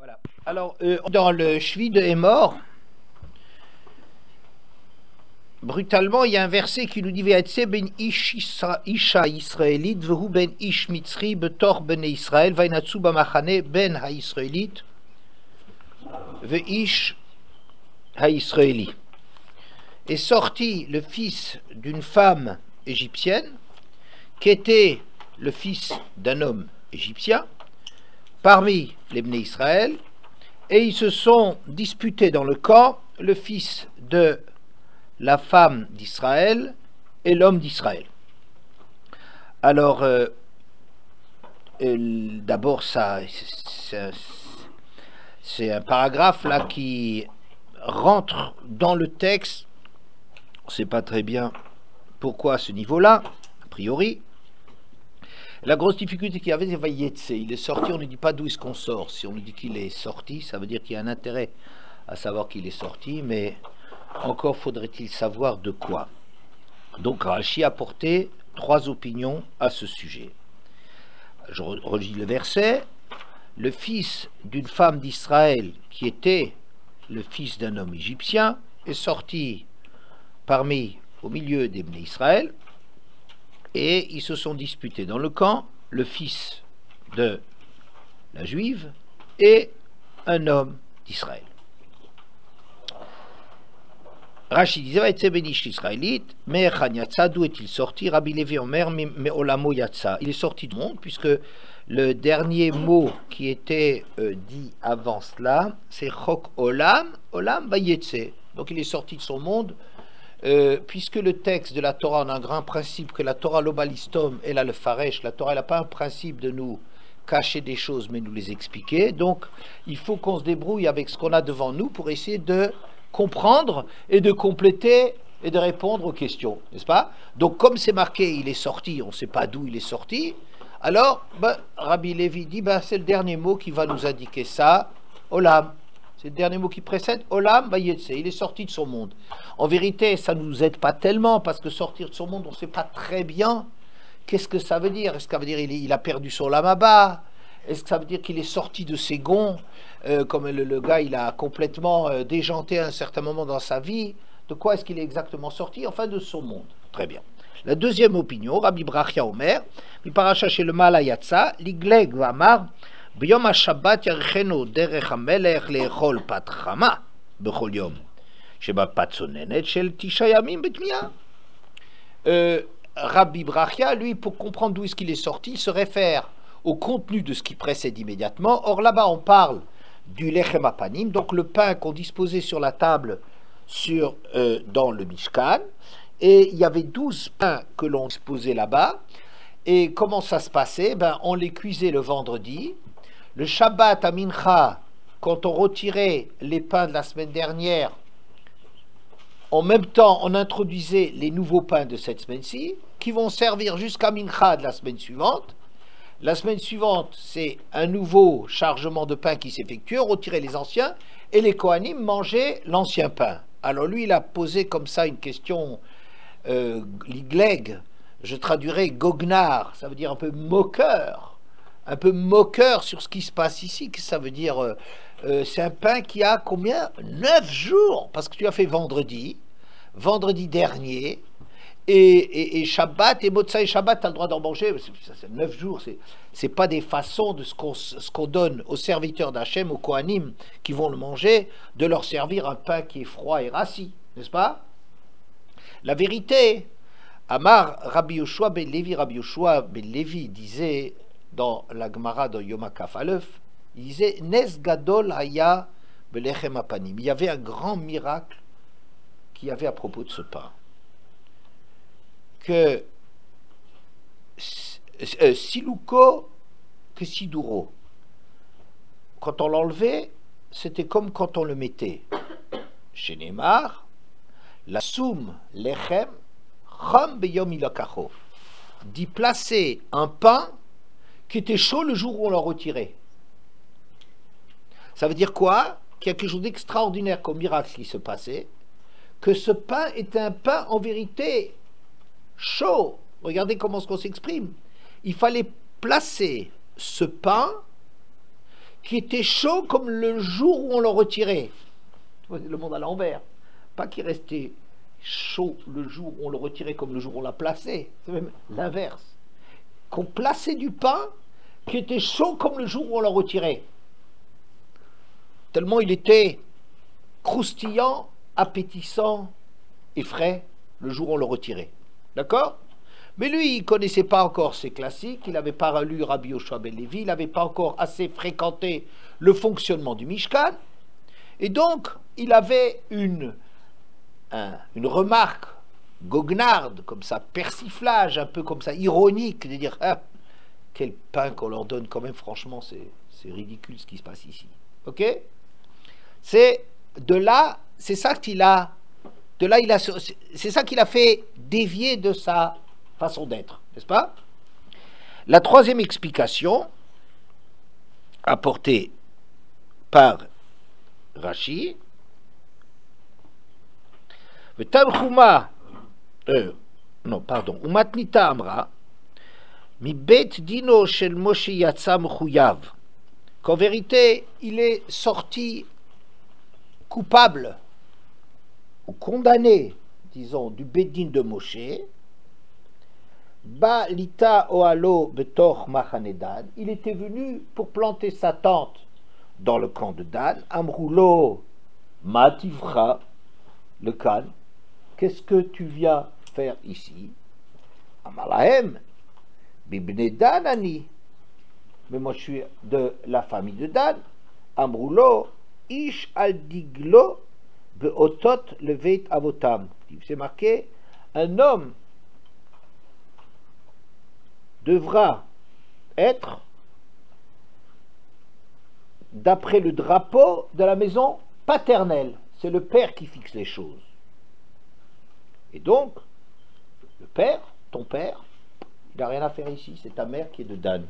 Voilà. Alors, dans le Shvi de Hémor, brutalement, il y a un verset qui nous dit Ve'etze ben isha israélite vehu ben ish mitzri betor ben Israël vainatsu b'machane ben ha-israélite ve'ish ha-israéli. Est sorti le fils d'une femme égyptienne qui était le fils d'un homme égyptien parmi les Bnei Israël, et ils se sont disputés dans le camp le fils de la femme d'Israël et l'homme d'Israël. Alors, d'abord, c'est un paragraphe là qui rentre dans le texte. On ne sait pas très bien pourquoi à ce niveau-là, a priori. La grosse difficulté qu'il y avait, c'est Vayetse. Il est sorti, on ne dit pas d'où est-ce qu'on sort. Si on nous dit qu'il est sorti, ça veut dire qu'il y a un intérêt à savoir qu'il est sorti, mais encore faudrait-il savoir de quoi. Donc Rashi a apporté 3 opinions à ce sujet. Je relis le verset. Le fils d'une femme d'Israël, qui était le fils d'un homme égyptien, est sorti au milieu des Bnei Israël, et ils se sont disputés dans le camp, le fils de la juive et un homme d'Israël. Rashi disait, Vaïtse benish israélite, mais Yatsa, d'où est-il sorti? Rabbi Levi Omer, mais Olamo Yatsa. Il est sorti du monde, puisque le dernier mot qui était dit avant cela, c'est Chok Olam, Olam Vayetse. Donc il est sorti de son monde. Puisque le texte de la Torah, on a un grand principe que la Torah l'obalistom et là le faresh, la Torah n'a pas un principe de nous cacher des choses mais nous les expliquer, donc il faut qu'on se débrouille avec ce qu'on a devant nous pour essayer de comprendre et de compléter et de répondre aux questions, n'est-ce pas? Donc comme c'est marqué, il est sorti, on ne sait pas d'où il est sorti, alors Rabbi Levi dit, c'est le dernier mot qui va nous indiquer ça, Olam. C'est le dernier mot qui précède, Olam Vayetse, il est sorti de son monde. En vérité, ça ne nous aide pas tellement, parce que sortir de son monde, on ne sait pas très bien qu'est-ce que ça veut dire. Est-ce que ça veut dire qu'il a perdu son lamaba? Est-ce que ça veut dire qu'il est sorti de ses gonds, comme le gars, il a complètement déjanté à un certain moment dans sa vie? De quoi est-ce qu'il est exactement sorti? Enfin, de son monde. Très bien. La deuxième opinion, Rabbi Brachia Omer, Miparacha chez le Malayatsa, Ligleg Vamar, ביום השבת ירחנו דרך המלך לאכול פת חמה בכל יום, שבפת צוננת של 9 ימים בתמיהה. Rabbi Brachia, lui, pour comprendre d'où est-ce qu'il est sorti, il se réfère au contenu de ce qui précède immédiatement. Or là-bas, on parle du lechem apanim, donc le pain qu'on disposait sur la table dans le Mishkan, et il y avait 12 pains que l'on disposait là-bas. Et comment ça se passait? On les cuisait le vendredi. Le Shabbat à Mincha, quand on retirait les pains de la semaine dernière, en même temps, on introduisait les nouveaux pains de cette semaine-ci, qui vont servir jusqu'à Mincha de la semaine suivante. La semaine suivante, c'est un nouveau chargement de pain qui s'effectue, on retirait les anciens, et les Kohanim mangeaient l'ancien pain. Alors lui, il a posé comme ça une question, ligleg, je traduirais gognar, ça veut dire un peu moqueur sur ce qui se passe ici. Qu'est-ce que ça veut dire? C'est un pain qui a combien? 9 jours, parce que tu as fait vendredi dernier, et Shabbat, et Motsai Shabbat, tu as le droit d'en manger, c'est 9 jours, c'est pas des façons de ce qu'on donne aux serviteurs d'Hachem, aux Kohanim, qui vont le manger, de leur servir un pain qui est froid et rassis, n'est-ce pas? La vérité, Amar Rabbi Yoshua ben Levi disait, dans la Gemara de Yom HaKaf Aleph, il disait Nes Gadol Haya Belechem Apanim. Il y avait un grand miracle qu'il y avait à propos de ce pain. Que Siluko que Siduro. Quand on l'enlevait, c'était comme quand on le mettait. Chez Neymar, la Soum Lechem Chom Beyom Ilakacho. D'y placer un pain qui était chaud le jour où on l'a retiré. Ça veut dire quoi? Qu'il y a quelque chose d'extraordinaire comme miracle qui se passait, que ce pain était un pain en vérité chaud. Regardez comment on s'exprime. Il fallait placer ce pain qui était chaud comme le jour où on le retirait. Le monde à l'envers. Pas qui restait chaud le jour où on le retirait comme le jour où on l'a placé. C'est même l'inverse. Qu'on plaçait du pain qui était chaud comme le jour où on l'a retiré. Tellement il était croustillant, appétissant et frais le jour où on le retirait. D'accord? Mais lui, il ne connaissait pas encore ces classiques, il n'avait pas lu Rabbi Yoshua ben Levi, il n'avait pas encore assez fréquenté le fonctionnement du Mishkan, et donc il avait une remarque goguenarde, comme ça, persiflage, un peu comme ça, ironique, de dire ah, quel pain qu'on leur donne quand même, franchement, c'est ridicule ce qui se passe ici. Ok? C'est de là, c'est ça qu'il a, de là, c'est ça qu'il a fait dévier de sa façon d'être, n'est-ce pas? La troisième explication apportée par Rashi, non, pardon, Umatnita Amra, mi bet dino shel Moshe yatsa mechuyav, qu'en vérité, il est sorti coupable ou condamné, disons, du Beddin de Moshe, Ba lita oalo betor machane Dan, il était venu pour planter sa tente dans le camp de Dan, Amroulo mativra, le Khan, qu'est-ce que tu viens faire ici? Amalahem, bibne Dan ani, mais moi je suis de la famille de Dan, Amroulo, ish al diglo, beotot levet avotam. C'est marqué, un homme devra être d'après le drapeau de la maison paternelle. C'est le père qui fixe les choses. Et donc, le père, ton père, il n'a rien à faire ici. C'est ta mère qui est de Dan.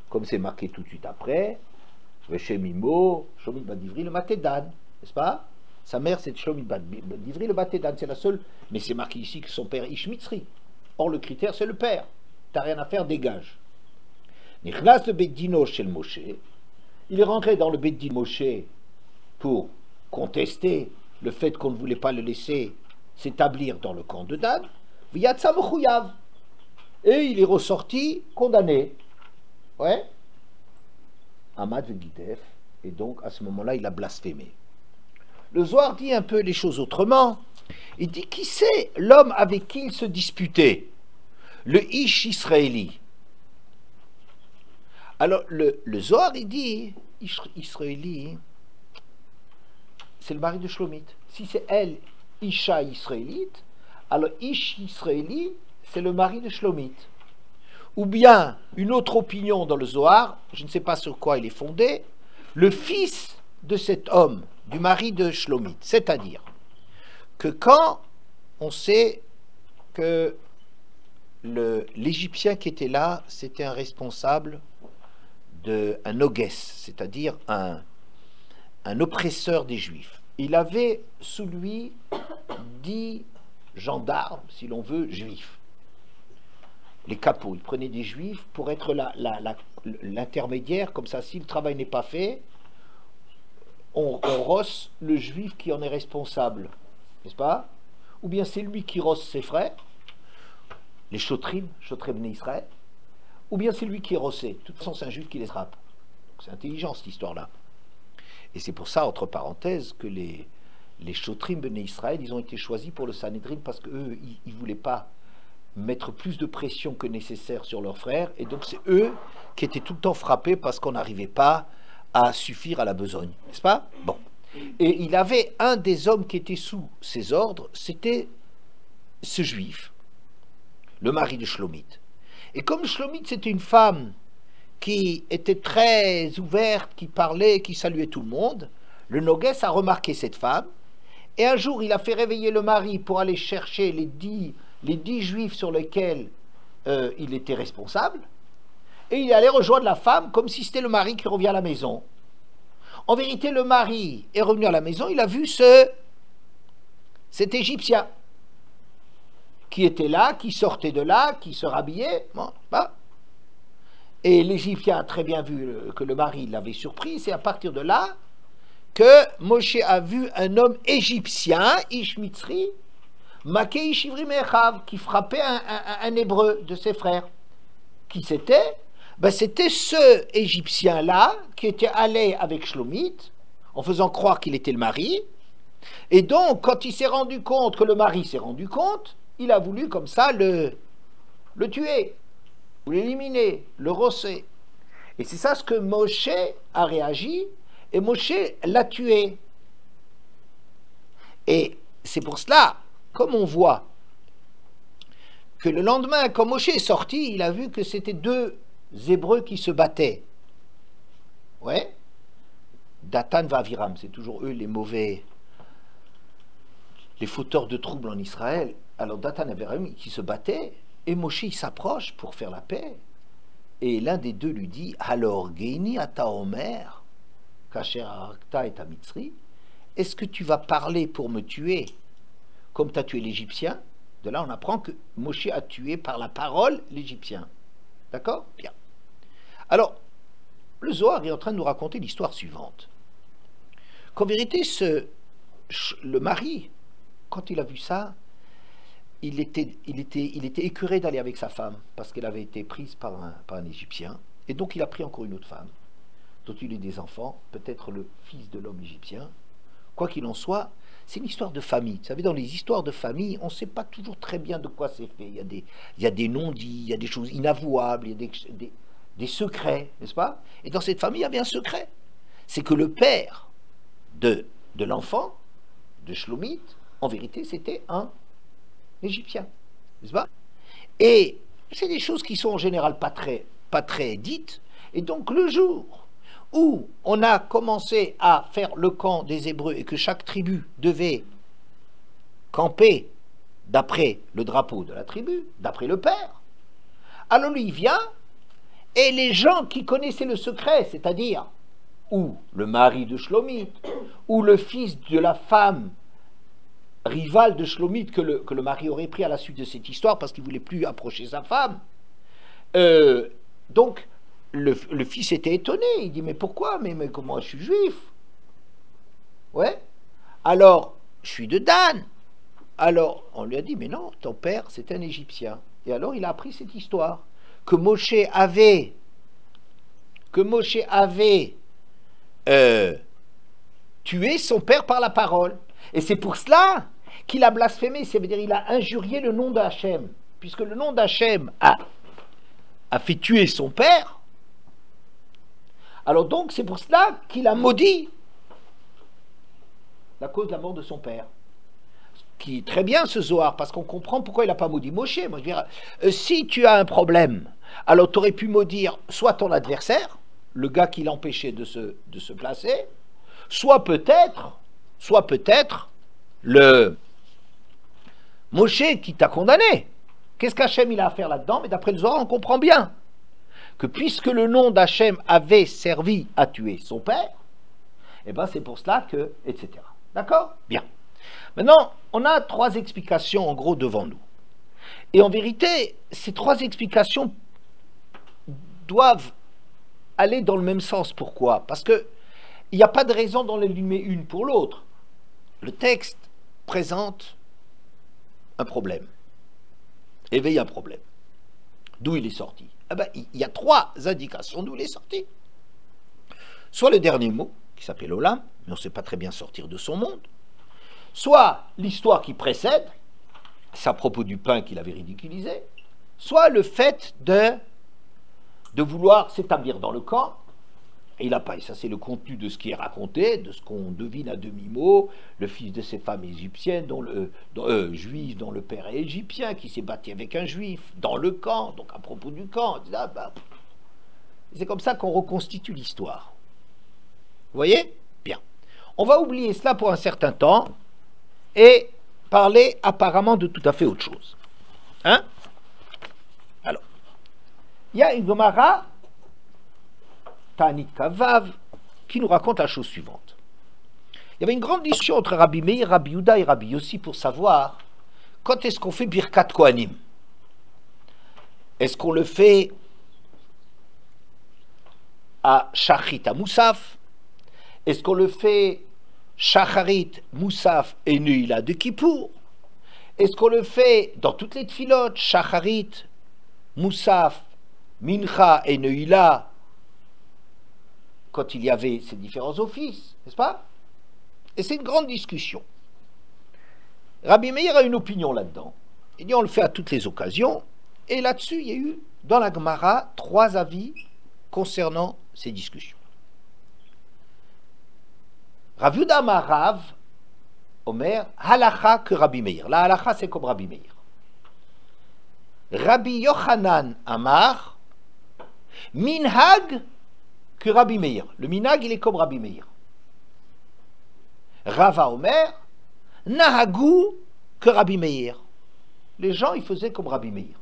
Comme c'est marqué tout de suite après, Veshemimo, Shomit Badivri, le maté Dan, n'est-ce pas? Sa mère, c'est Shomit Badivri, le maté Dan. C'est la seule, mais c'est marqué ici que son père est Ishmitzri. Or, le critère, c'est le père. T'as rien à faire, dégage. Nichnas le Beddino chez le Moshe. Il est rentré dans le Beddin Moshe pour contester le fait qu'on ne voulait pas le laisser s'établir dans le camp de Dan. V'yatsa mechuyav. Et il est ressorti condamné. Ouais. Amad v'gidef. Et donc, à ce moment-là, il a blasphémé. Le Zohar dit un peu les choses autrement. Il dit, qui c'est l'homme avec qui il se disputait? Le Ish Israéli. Alors, le Zohar, il dit, Ish Israéli, c'est le mari de Shlomit. Si c'est elle, Isha Israélite, alors Ish Israéli, c'est le mari de Shlomit. Ou bien, une autre opinion dans le Zohar, je ne sais pas sur quoi il est fondé, le fils de cet homme, du mari de Shlomit. C'est-à-dire que quand on sait que l'Égyptien qui était là, c'était un responsable un noguès, c'est-à-dire un oppresseur des Juifs. Il avait sous lui 10 gendarmes, si l'on veut, juifs. Les capots, il prenait des Juifs pour être l'intermédiaire, comme ça, si le travail n'est pas fait, on rosse le Juif qui en est responsable, n'est-ce pas? Ou bien c'est lui qui rosse ses frères, les Chotrim Bnei Israël, ou bien c'est lui qui est rossé. De toute façon, c'est un juif qui les rappe. C'est intelligent, cette histoire-là. Et c'est pour ça, entre parenthèses, que les Chotrim Bnei Israël, ils ont été choisis pour le Sanhedrin parce qu'eux, ils ne voulaient pas mettre plus de pression que nécessaire sur leurs frères. Et donc, c'est eux qui étaient tout le temps frappés parce qu'on n'arrivait pas à suffire à la besogne. N'est-ce pas? Bon. Et il avait un des hommes qui était sous ses ordres, c'était ce juif, le mari de Shlomit. Et comme Shlomit, c'était une femme qui était très ouverte, qui parlait, qui saluait tout le monde, le Noguès a remarqué cette femme, et un jour, il a fait réveiller le mari pour aller chercher les 10 juifs sur lesquels il était responsable, et il allait rejoindre la femme comme si c'était le mari qui revient à la maison. En vérité, le mari est revenu à la maison, il a vu cet Égyptien qui était là, qui sortait de là, qui se rhabillait. Bon, bah. Et l'Égyptien a très bien vu que le mari l'avait surpris. C'est à partir de là que Moshe a vu un homme égyptien, Ish Mitzri, Makei Shivri Mechav, qui frappait un hébreu de ses frères. Qui c'était? Ben, c'était ce Égyptien-là qui était allé avec Shlomit, en faisant croire qu'il était le mari. Et donc, quand il s'est rendu compte que le mari s'est rendu compte, il a voulu comme ça le tuer, ou l'éliminer, le rosser. Et c'est ça ce que Moshe a réagi, et Moshe l'a tué. Et c'est pour cela, comme on voit, que le lendemain, quand Moshe est sorti, il a vu que c'était deux Hébreux qui se battaient. Ouais. Datan va Aviram, c'est toujours eux les mauvais, les fauteurs de troubles en Israël. Alors Datan et Aviram qui se battaient, et Moshe il s'approche pour faire la paix. Et l'un des deux lui dit, alors Geini ata Omer, Kacher Arakta et Mitzri, est-ce que tu vas parler pour me tuer comme tu as tué l'Égyptien? De là on apprend que Moshe a tué par la parole l'Égyptien. D'accord? Bien. Alors, le Zohar est en train de nous raconter l'histoire suivante. Qu'en vérité, le mari, quand il a vu ça, il était écœuré d'aller avec sa femme, parce qu'elle avait été prise par un Égyptien, et donc il a pris encore une autre femme, dont il a eu des enfants, peut-être le fils de l'homme égyptien. Quoi qu'il en soit, c'est une histoire de famille. Vous savez, dans les histoires de famille, on ne sait pas toujours très bien de quoi c'est fait. Il y a des non-dits, il y a des choses inavouables, il y a des secrets, n'est-ce pas? Et dans cette famille, il y avait un secret. C'est que le père de l'enfant, de Shlomit, en vérité, c'était un Égyptien, n'est-ce pas? Et c'est des choses qui sont en général pas très dites. Et donc, le jour où on a commencé à faire le camp des Hébreux et que chaque tribu devait camper d'après le drapeau de la tribu, d'après le père, alors lui il vient, et les gens qui connaissaient le secret, c'est-à-dire ou le mari de Shlomit, ou le fils de la femme rivale de Shlomit que le mari aurait pris à la suite de cette histoire parce qu'il ne voulait plus approcher sa femme, donc le fils était étonné, il dit mais pourquoi, mais comment je suis juif? Ouais. Alors, je suis de Dan. Alors, on lui a dit mais non, ton père c'est un Égyptien. Et alors il a appris cette histoire, que Moshe avait tué son père par la parole. Et c'est pour cela qu'il a blasphémé, c'est-à-dire il a injurié le nom d'Hachem, puisque le nom d'Hachem a fait tuer son père. Alors donc, c'est pour cela qu'il a maudit la cause de la mort de son père. Qui est très bien ce Zohar, parce qu'on comprend pourquoi il n'a pas maudit Moshe. Moi, je dirais, si tu as un problème, alors tu aurais pu maudire soit ton adversaire, le gars qui l'empêchait de se placer, soit peut-être le Moshe qui t'a condamné. Qu'est-ce qu'Hachem il a à faire là-dedans? Mais d'après le Zohar, on comprend bien que puisque le nom d'Hachem avait servi à tuer son père, et ben c'est pour cela que, etc. D'accord? Bien. Maintenant, on a trois explications en gros devant nous. Et en vérité, ces trois explications doivent aller dans le même sens. Pourquoi? Parce qu'il n'y a pas de raison d'en allumer une pour l'autre. Le texte présente un problème, éveille un problème. D'où il est sorti? Eh ben, il y a trois indications d'où il est sorti. Soit le dernier mot, qui s'appelle Olam, mais on ne sait pas très bien sortir de son monde. Soit l'histoire qui précède, c'est à propos du pain qu'il avait ridiculisé, soit le fait de vouloir s'établir dans le camp, et il n'a pas, et ça c'est le contenu de ce qui est raconté, de ce qu'on devine à demi-mot, le fils de ces femmes égyptiennes, juives dont le père est égyptien, qui s'est battu avec un juif, dans le camp, donc à propos du camp, c'est comme ça qu'on reconstitue l'histoire. Vous voyez? Bien. On va oublier cela pour un certain temps, et parler apparemment de tout à fait autre chose. Hein? Alors, il y a une Gemara, Ta'anit Kavav, qui nous raconte la chose suivante. Il y avait une grande discussion entre Rabbi Meir, Rabbi Yehuda et Rabbi Yossi pour savoir quand est-ce qu'on fait Birkat Kohanim. Est-ce qu'on le fait à Shachrit à Moussaf? Est-ce qu'on le fait Shacharit, Moussaf et Neila de Kippour? Est-ce qu'on le fait dans toutes les tfilotes, Shacharit, Moussaf, Mincha et Neila, quand il y avait ces différents offices, n'est-ce pas? Et c'est une grande discussion. Rabbi Meir a une opinion là-dedans. Il dit on le fait à toutes les occasions. Et là-dessus, il y a eu, dans la Gemara, 3 avis concernant ces discussions. Rav Yehuda Amar Rav, Omer, halacha que Rabbi Meir. La halacha, c'est comme Rabbi Meir. Rabbi Yochanan Amar, minhag que Rabbi Meir. Le minhag, il est comme Rabbi Meir. Rava Omer, nahagu que Rabbi Meir. Les gens, ils faisaient comme Rabbi Meir.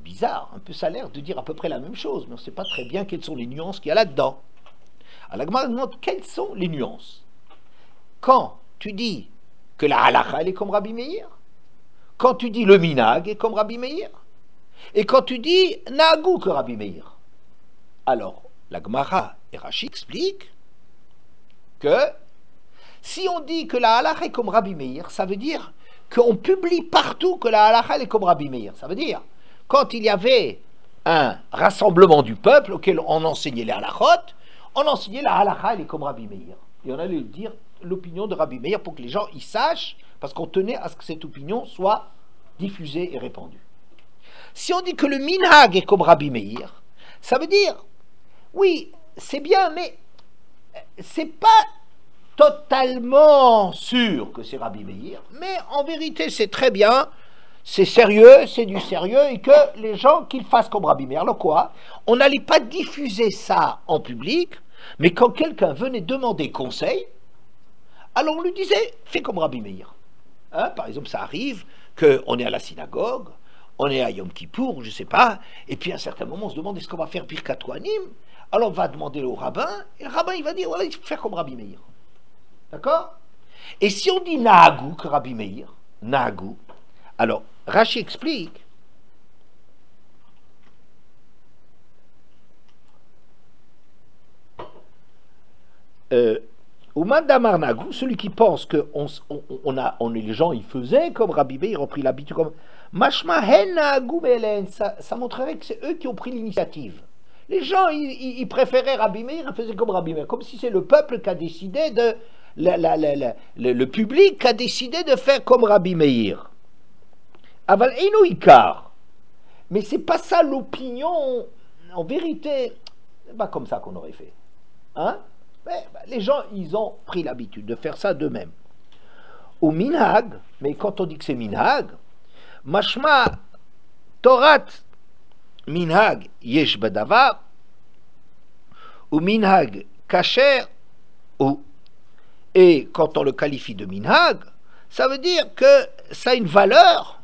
Bizarre, un peu ça a l'air de dire à peu près la même chose, mais on ne sait pas très bien quelles sont les nuances qu'il y a là-dedans. Alors la Gemara demande quelles sont les nuances. Quand tu dis que la halacha elle est comme Rabbi Meir, quand tu dis le minhag est comme Rabbi Meir, et quand tu dis nahagu que Rabbi Meir. Alors la Gemara et Rashi expliquent que si on dit que la halacha est comme Rabbi Meir, ça veut dire qu'on publie partout que la halacha elle est comme Rabbi Meir. Ça veut dire, quand il y avait un rassemblement du peuple auquel on enseignait les halachot, on enseignait la halacha elle est comme Rabbi Meir. Et on allait dire l'opinion de Rabbi Meir pour que les gens y sachent, parce qu'on tenait à ce que cette opinion soit diffusée et répandue. Si on dit que le minhag est comme Rabbi Meir, ça veut dire, oui, c'est bien, mais c'est pas totalement sûr que c'est Rabbi Meir, mais en vérité c'est très bien, c'est sérieux, c'est du sérieux, et que les gens qu'ils fassent comme Rabbi Meir. Alors quoi? On n'allait pas diffuser ça en public, mais quand quelqu'un venait demander conseil, alors on lui disait, fais comme Rabbi Meir. Hein, par exemple, ça arrive qu'on est à la synagogue, on est à Yom Kippour, je ne sais pas, et puis à un certain moment on se demande est-ce qu'on va faire Birkat Kohanim? Alors on va demander au rabbin, et le rabbin il va dire, voilà, il faut faire comme Rabbi Meir. D'accord? Et si on dit Nahagu que Rabbi Meir, Nahagu, alors Rashi explique Ouman Damar Nahagu, celui qui pense que les gens ils faisaient comme Rabbi Meir, ils ont pris l'habitude comme Mashma Hen Nahagu Belen, ça montrerait que c'est eux qui ont pris l'initiative. Les gens ils préféraient Rabbi Meir, ils faisaient comme Rabbi Meir, comme si c'est le peuple qui a décidé de le public a décidé de faire comme Rabbi Meir. Aval Eino Ikar. Mais c'est pas ça l'opinion. En vérité, c'est pas comme ça qu'on aurait fait. Hein? Les gens, ils ont pris l'habitude de faire ça d'eux-mêmes. Au minhag, mais quand on dit que c'est minhag, mashma torat minhag yesh badavar, ou minhag kasher, ou et quand on le qualifie de minhag, ça veut dire que ça a une valeur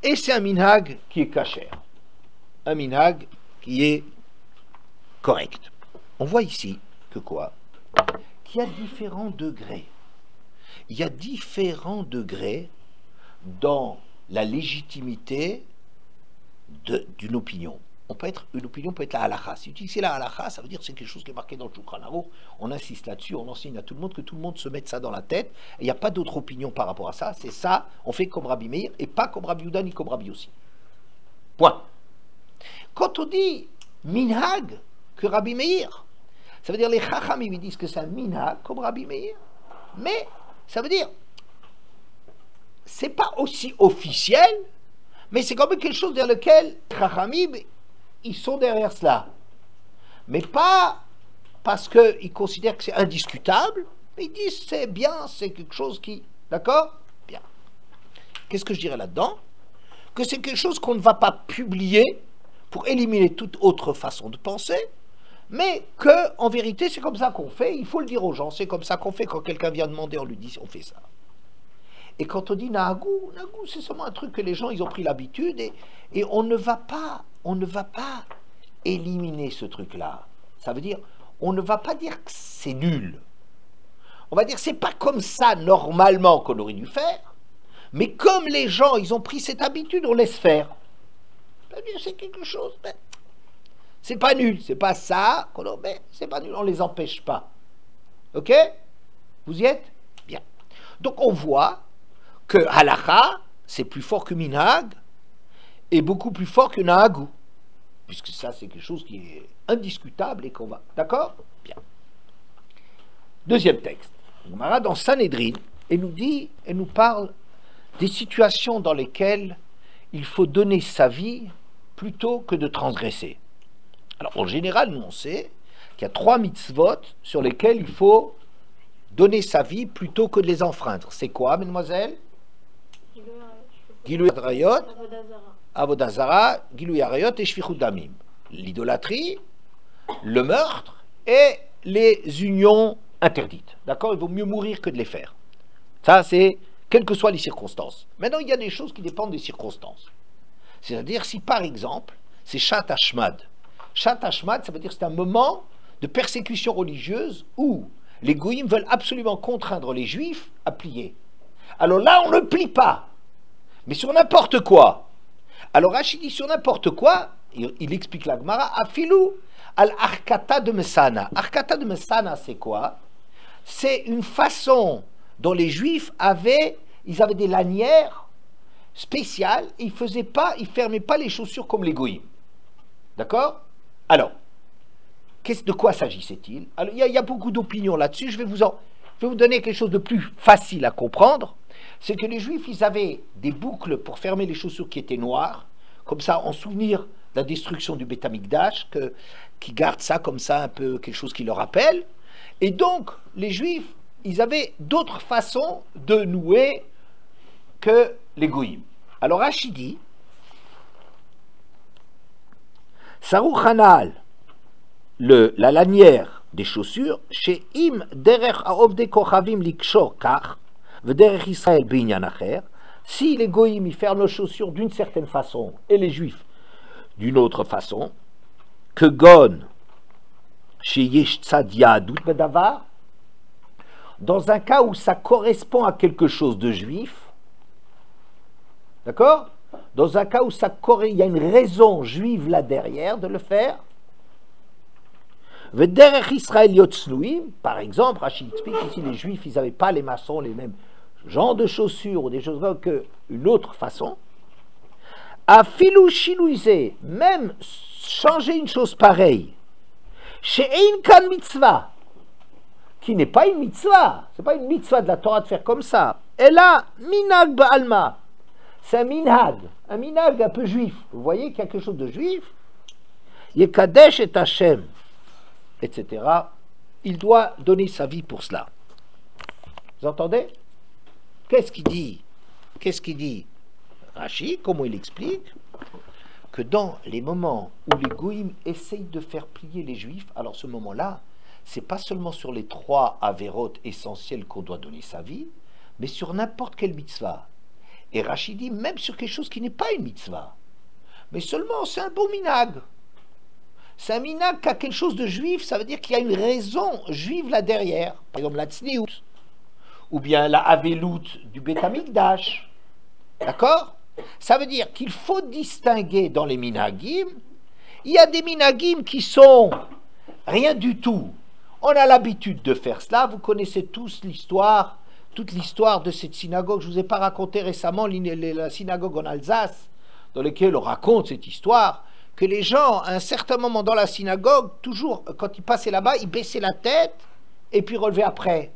et c'est un minhag qui est kasher. Un minhag qui est correct. On voit ici que quoi? Qu'il y a différents degrés. Il y a différents degrés dans la légitimité d'une opinion. Une opinion peut être la halakha. Si tu dis c'est la halakha, ça veut dire que c'est quelque chose qui est marqué dans le Shulchan Aruch. On insiste là-dessus, on enseigne à tout le monde que tout le monde se mette ça dans la tête. Il n'y a pas d'autre opinion par rapport à ça. C'est ça, on fait comme Rabbi Meir et pas comme Rabbi Yehuda ni comme Rabbi Yossi. Point. Quand on dit minhag que Rabbi Meir, ça veut dire les chachamim ils disent que c'est un minhag comme Rabbi Meir, mais ça veut dire c'est pas aussi officiel, mais c'est quand même quelque chose dans lequel chachamim ils sont derrière cela, mais pas parce qu'ils considèrent que c'est indiscutable, mais ils disent c'est bien, c'est quelque chose qui, d'accord? Bien. Qu'est-ce que je dirais là-dedans? Que c'est quelque chose qu'on ne va pas publier pour éliminer toute autre façon de penser, mais que en vérité c'est comme ça qu'on fait, il faut le dire aux gens, c'est comme ça qu'on fait quand quelqu'un vient demander, on lui dit on fait ça. Et quand on dit Nahagu, c'est seulement un truc que les gens ils ont pris l'habitude et on ne va pas éliminer ce truc-là. Ça veut dire, on ne va pas dire que c'est nul. On va dire c'est pas comme ça normalement qu'on aurait dû faire, mais comme les gens ils ont pris cette habitude, on laisse faire. C'est quelque chose. C'est pas nul, c'est pas ça, mais c'est pas nul, on les empêche pas. Ok? Vous y êtes? Bien. Donc on voit que halakha, c'est plus fort que minhag, et beaucoup plus fort que nahagu, puisque ça c'est quelque chose qui est indiscutable et qu'on va. D'accord? Bien. Deuxième texte. Gemara dans Sanhedrin, elle nous parle des situations dans lesquelles il faut donner sa vie plutôt que de transgresser. Alors en général, nous on sait qu'il y a 3 mitzvot sur lesquels il faut donner sa vie plutôt que de les enfreindre. C'est quoi, mesdemoiselles? Gilui Arayot, Avodah Zara, Gilui Arayot et Shfichut Damim. L'idolâtrie, le meurtre et les unions interdites. D'accord? Il vaut mieux mourir que de les faire. Ça, c'est quelles que soient les circonstances. Maintenant, il y a des choses qui dépendent des circonstances. C'est-à-dire, si par exemple, c'est Shat Hashmad. Shat Hashmad, ça veut dire que c'est un moment de persécution religieuse où les goïms veulent absolument contraindre les juifs à plier. Alors là, on ne plie pas. Mais sur n'importe quoi. Alors Rachid dit sur n'importe quoi, il explique la Gemara, Afilou al-Arkata de Messana. Arkata de Messana, c'est quoi? C'est une façon dont les juifs avaient des lanières spéciales, et ils ne fermaient pas les chaussures comme les goïms. D'accord? Alors, de quoi s'agissait-il? Alors, il y a beaucoup d'opinions là-dessus, je vais vous donner quelque chose de plus facile à comprendre. C'est que les juifs, ils avaient des boucles pour fermer les chaussures qui étaient noires, comme ça, en souvenir de la destruction du Beth Amikdash, qui gardent ça comme ça, un peu quelque chose qui leur rappelle. Et donc, les juifs, ils avaient d'autres façons de nouer que les goïms. Alors, Rachid dit, Sarou Hanal, la lanière des chaussures, chez Im derech aovde kochavim likshor kach, v'derech Israël binyan acher, si les goïms ils ferment leurs chaussures d'une certaine façon et les juifs d'une autre façon, que gon chez yesh tzad yahadut bedavar, dans un cas où ça correspond à quelque chose de juif, d'accord? Dans un cas où il y a une raison juive là derrière de le faire, v'derech Israël yotzluim, par exemple, Rachid explique ici les juifs ils n'avaient pas les maçons les mêmes genre de chaussures ou des choses comme qu'une autre façon, à filou chilouisé, même changer une chose pareille, chez Ein Kan Mitzvah, qui n'est pas une mitzvah, c'est pas une mitzvah de la Torah de faire comme ça, et là, minag ba'alma, c'est un minag un peu juif, vous voyez qu'il y a quelque chose de juif, Yekadesh et Hashem, etc., il doit donner sa vie pour cela. Vous entendez? Qu'est-ce qu'il dit Rashi, comment il explique que dans les moments où les goïms essayent de faire plier les juifs, alors ce moment-là, c'est pas seulement sur les 3 avérotes essentielles qu'on doit donner sa vie, mais sur n'importe quelle mitzvah. Et Rashi dit même sur quelque chose qui n'est pas une mitzvah, mais seulement c'est un bon minag. C'est un minag qui a quelque chose de juif, ça veut dire qu'il y a une raison juive là derrière. Par exemple la tzniout, ou bien la avelout du Beth Amikdash. D'accord? Ça veut dire qu'il faut distinguer dans les minagim, il y a des minagim qui sont rien du tout. On a l'habitude de faire cela, vous connaissez tous l'histoire, toute l'histoire de cette synagogue. Je ne vous ai pas raconté récemment la synagogue en Alsace, dans laquelle on raconte cette histoire, que les gens, à un certain moment dans la synagogue, toujours, quand ils passaient là-bas, ils baissaient la tête et puis relevaient après.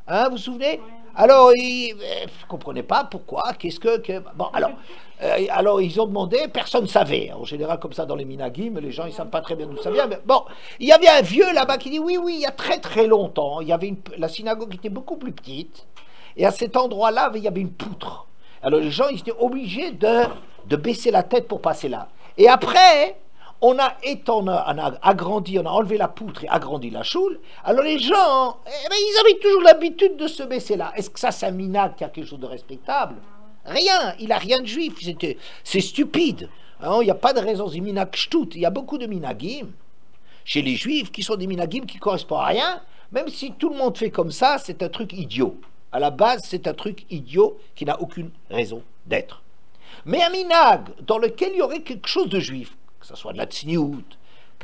Hein, vous vous souvenez? Alors, ils ne comprenaient pas pourquoi, Bon, alors, ils ont demandé, personne ne savait. En général, comme ça, dans les minagim, les gens, ils ne savent pas très bien d'où ça vient. Mais bon, il y avait un vieux là-bas qui dit, oui, il y a très très longtemps, la synagogue était beaucoup plus petite, et à cet endroit-là, il y avait une poutre. Alors, les gens, ils étaient obligés de baisser la tête pour passer là. Et après, on a agrandi, on a enlevé la poutre et agrandi la choule. Alors les gens, ils avaient toujours l'habitude de se baisser là. Est-ce que ça, c'est un minag qui a quelque chose de respectable? Rien, il n'a rien de juif. C'est stupide. Hein, il n'y a pas de raison, c'est minag shtout. Il y a beaucoup de minagim chez les juifs qui sont des minagim qui ne correspondent à rien. Même si tout le monde fait comme ça, c'est un truc idiot. À la base, c'est un truc idiot qui n'a aucune raison d'être. Mais un minag dans lequel il y aurait quelque chose de juif, que ce soit de la tsniout,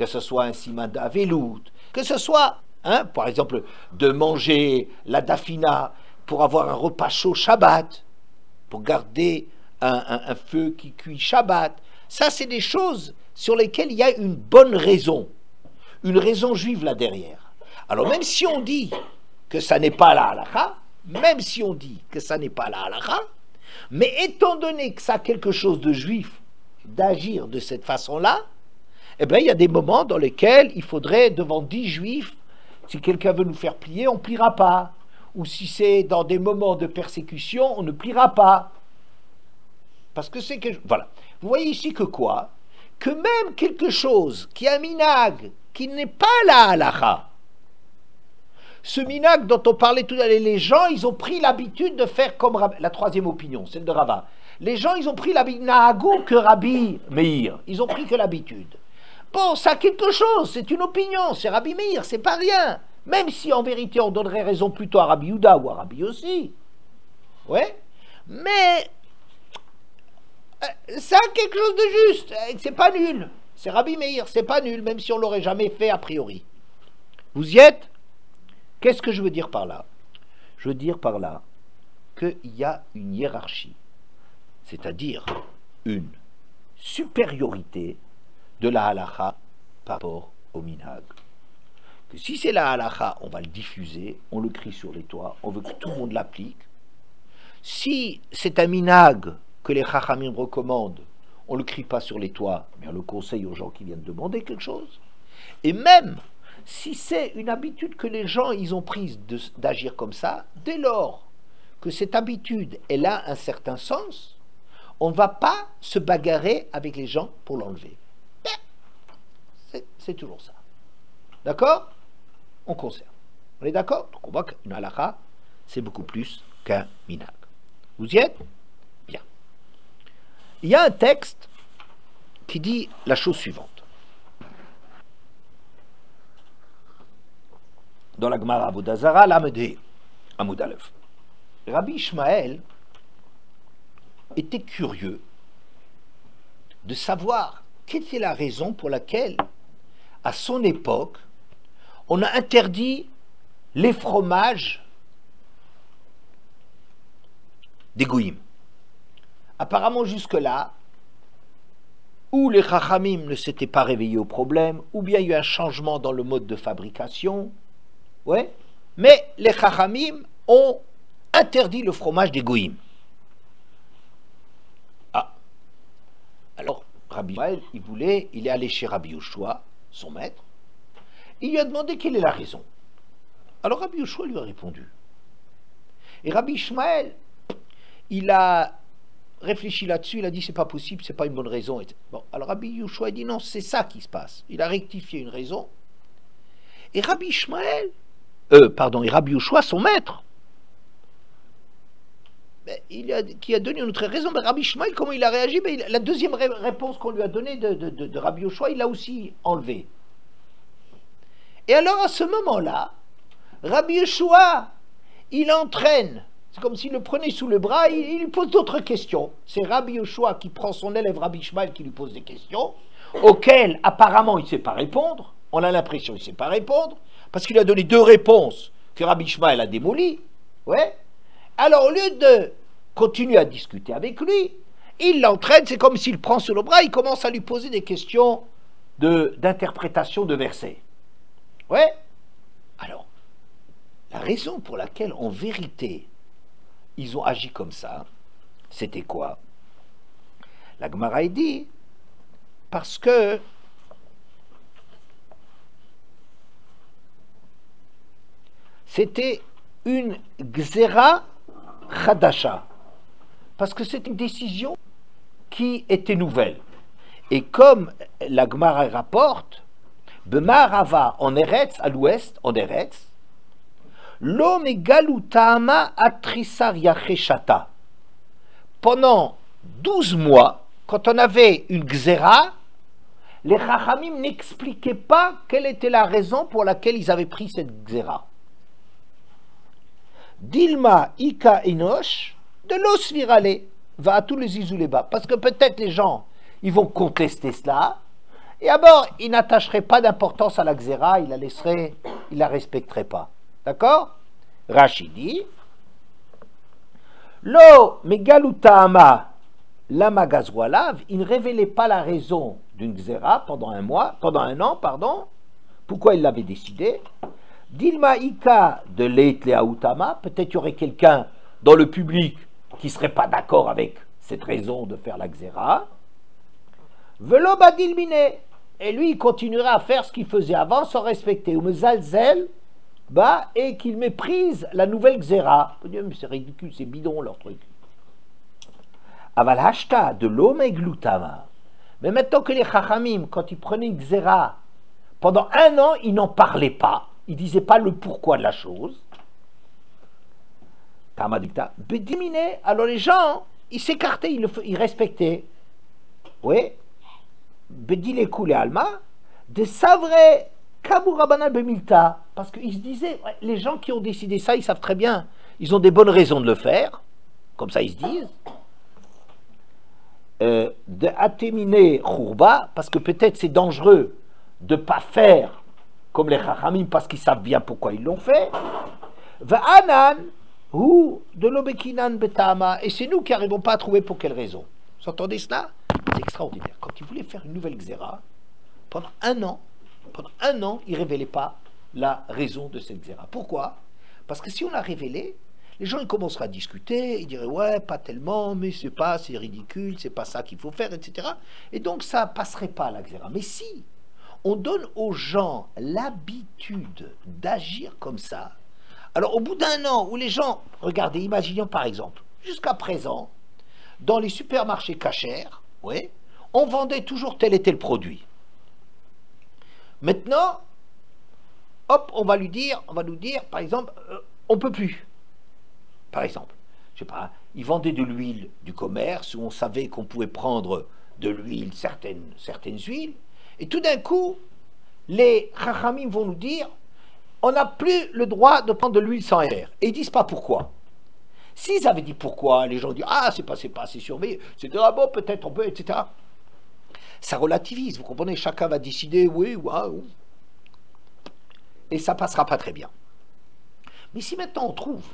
que ce soit un siman d'avelout, que ce soit, hein, par exemple, de manger la dafina pour avoir un repas chaud Shabbat, pour garder un feu qui cuit Shabbat. Ça, c'est des choses sur lesquelles il y a une bonne raison, une raison juive là derrière. Alors même si on dit que ça n'est pas la halakha, même si on dit que ça n'est pas la halakha, mais étant donné que ça a quelque chose de juif d'agir de cette façon-là, eh bien il y a des moments dans lesquels il faudrait, devant 10 juifs, si quelqu'un veut nous faire plier, on ne pliera pas. Ou si c'est dans des moments de persécution, on ne pliera pas. Parce que c'est que... Voilà. Vous voyez ici que quoi? Que même quelque chose qui est un minag, qui n'est pas la halakha, ce minag dont on parlait tout à l'heure, les gens, ils ont pris l'habitude de faire comme la troisième opinion, celle de Rava. Les gens, ils ont pris l'habitude, Nahagou que Rabbi Meir. Ils ont pris que l'habitude. Bon, ça a quelque chose, c'est une opinion, c'est Rabbi Meir, c'est pas rien. Même si en vérité on donnerait raison plutôt à Rabbi Yehuda ou à Rabbi aussi. Ouais. Mais ça a quelque chose de juste, c'est pas nul. C'est Rabbi Meir, c'est pas nul, même si on l'aurait jamais fait a priori. Vous y êtes? Qu'est-ce que je veux dire par là? Je veux dire par là qu'il y a une hiérarchie, c'est-à-dire une supériorité de la halakha par rapport au minhag. Que si c'est la halakha, on va le diffuser, on le crie sur les toits, on veut que tout le monde l'applique. Si c'est un minhag que les chachamim recommandent, on ne le crie pas sur les toits, mais on le conseille aux gens qui viennent demander quelque chose. Et même si c'est une habitude que les gens ils ont prise d'agir comme ça, dès lors que cette habitude elle a un certain sens, on ne va pas se bagarrer avec les gens pour l'enlever. C'est toujours ça. D'accord? On conserve. On est d'accord? Donc on voit qu'une halakha, c'est beaucoup plus qu'un minhag. Vous y êtes? Bien. Il y a un texte qui dit la chose suivante. Dans la Gemara Avodah Zara, l'Amedé, Amoud Aleph. Rabbi Ishmael était curieux de savoir quelle était la raison pour laquelle, à son époque, on a interdit les fromages des goïms. Apparemment, jusque-là, ou les chachamim ne s'étaient pas réveillés au problème, ou bien il y a eu un changement dans le mode de fabrication. Ouais, mais les chachamim ont interdit le fromage des goïms. Ah, alors Rabbi Ishmael, il est allé chez Rabbi Yoshua, son maître, il lui a demandé quelle est la raison. Alors Rabbi Yoshua lui a répondu. Et Rabbi Ishmael, il a réfléchi là-dessus, il a dit c'est pas possible, c'est pas une bonne raison. Bon, alors Rabbi Yoshua a dit non, c'est ça qui se passe. Il a rectifié une raison. Et Rabbi Ishmael, et Rabbi Yoshua, son maître, qui a donné une autre raison. Mais Rabbi Ishmael, comment il a réagi? La deuxième réponse qu'on lui a donnée de Rabbi Yoshua, il l'a aussi enlevée. Et alors à ce moment-là, Rabbi Yoshua, il entraîne, c'est comme s'il le prenait sous le bras, il lui pose d'autres questions. C'est Rabbi Yoshua qui prend son élève Rabbi Ishmael qui lui pose des questions, auxquelles apparemment il ne sait pas répondre. On a l'impression qu'il ne sait pas répondre, parce qu'il a donné deux réponses que Rabbi Ishmael a démolies. Ouais. Alors, au lieu de continuer à discuter avec lui, il l'entraîne, c'est comme s'il prend sur le bras, il commence à lui poser des questions d'interprétation de versets. Ouais. Alors, la raison pour laquelle, en vérité, ils ont agi comme ça, c'était quoi? La Gemara dit, parce que c'était une gzera chadasha, parce que c'est une décision qui était nouvelle. Et comme la Gemara rapporte, Bemarava en Eretz, à l'ouest, en Eretz, l'homme galutama atrisar yacheshata. Pendant 12 mois, quand on avait une gzera, les chachamim n'expliquaient pas quelle était la raison pour laquelle ils avaient pris cette gzera. Dilma Ika Enosh, de l'os virale, va à tous les isoulébas. Parce que peut-être les gens, ils vont contester cela, Et d'abord, il n'attacherait pas d'importance à la xéra, il la laisserait, il la respecterait pas. D'accord? Rashi dit Lo megalutama lama gazwalav, il ne révélait pas la raison d'une xéra pendant un an, pardon. Pourquoi il l'avait décidé? Dilma ika de leitleautama, peut-être il y aurait quelqu'un dans le public qui ne serait pas d'accord avec cette raison de faire la xéra. Velo badilmine, et lui il continuera à faire ce qu'il faisait avant sans respecter. Ou me zalzel, et qu'il méprise la nouvelle xéra. Mais c'est ridicule, c'est bidon leur truc. Aval hashta de l'omeglutama. Mais maintenant que les chachamim, quand ils prenaient une xéra, pendant un an, ils n'en parlaient pas. Ils ne disaient pas le pourquoi de la chose. Tamadukta. Bedimine, alors les gens, ils s'écartaient, ils respectaient. Oui. Bedile koule alma. De savre kaburabana bemilta. Parce qu'ils se disaient, ouais, les gens qui ont décidé ça, ils savent très bien. Ils ont des bonnes raisons de le faire. Comme ça, ils se disent. De atéminer khourba, parce que peut-être c'est dangereux de ne pas faire comme les chachamim parce qu'ils savent bien pourquoi ils l'ont fait. Va'anan ou de l'obekinan betama, et c'est nous qui n'arrivons pas à trouver pour quelle raison. Vous entendez cela? C'est extraordinaire. Quand ils voulaient faire une nouvelle xéra, pendant un an, ils ne révélaient pas la raison de cette xéra. Pourquoi? Parce que si on la révélait, les gens ils commenceraient à discuter, ils diraient ouais, pas tellement, mais c'est pas, c'est ridicule, c'est pas ça qu'il faut faire, etc. Et donc ça passerait pas à la xéra. Mais si on donne aux gens l'habitude d'agir comme ça, alors au bout d'un an où les gens, regardez, imaginons par exemple, jusqu'à présent, dans les supermarchés cachers, ouais, on vendait toujours tel et tel produit. Maintenant, hop, on va nous dire, par exemple, on peut plus. Par exemple, je sais pas, ils vendaient de l'huile du commerce où on savait qu'on pouvait prendre de l'huile, certaines huiles, et tout d'un coup, les chachamim vont nous dire on n'a plus le droit de prendre de l'huile sans air. Et ils disent pas pourquoi. S'ils avaient dit pourquoi, les gens disent ah, c'est pas assez surveillé, etc. Bon, peut-être on peut, etc. Ça relativise, vous comprenez, chacun va décider oui, waouh. Et ça passera pas très bien. Mais si maintenant on trouve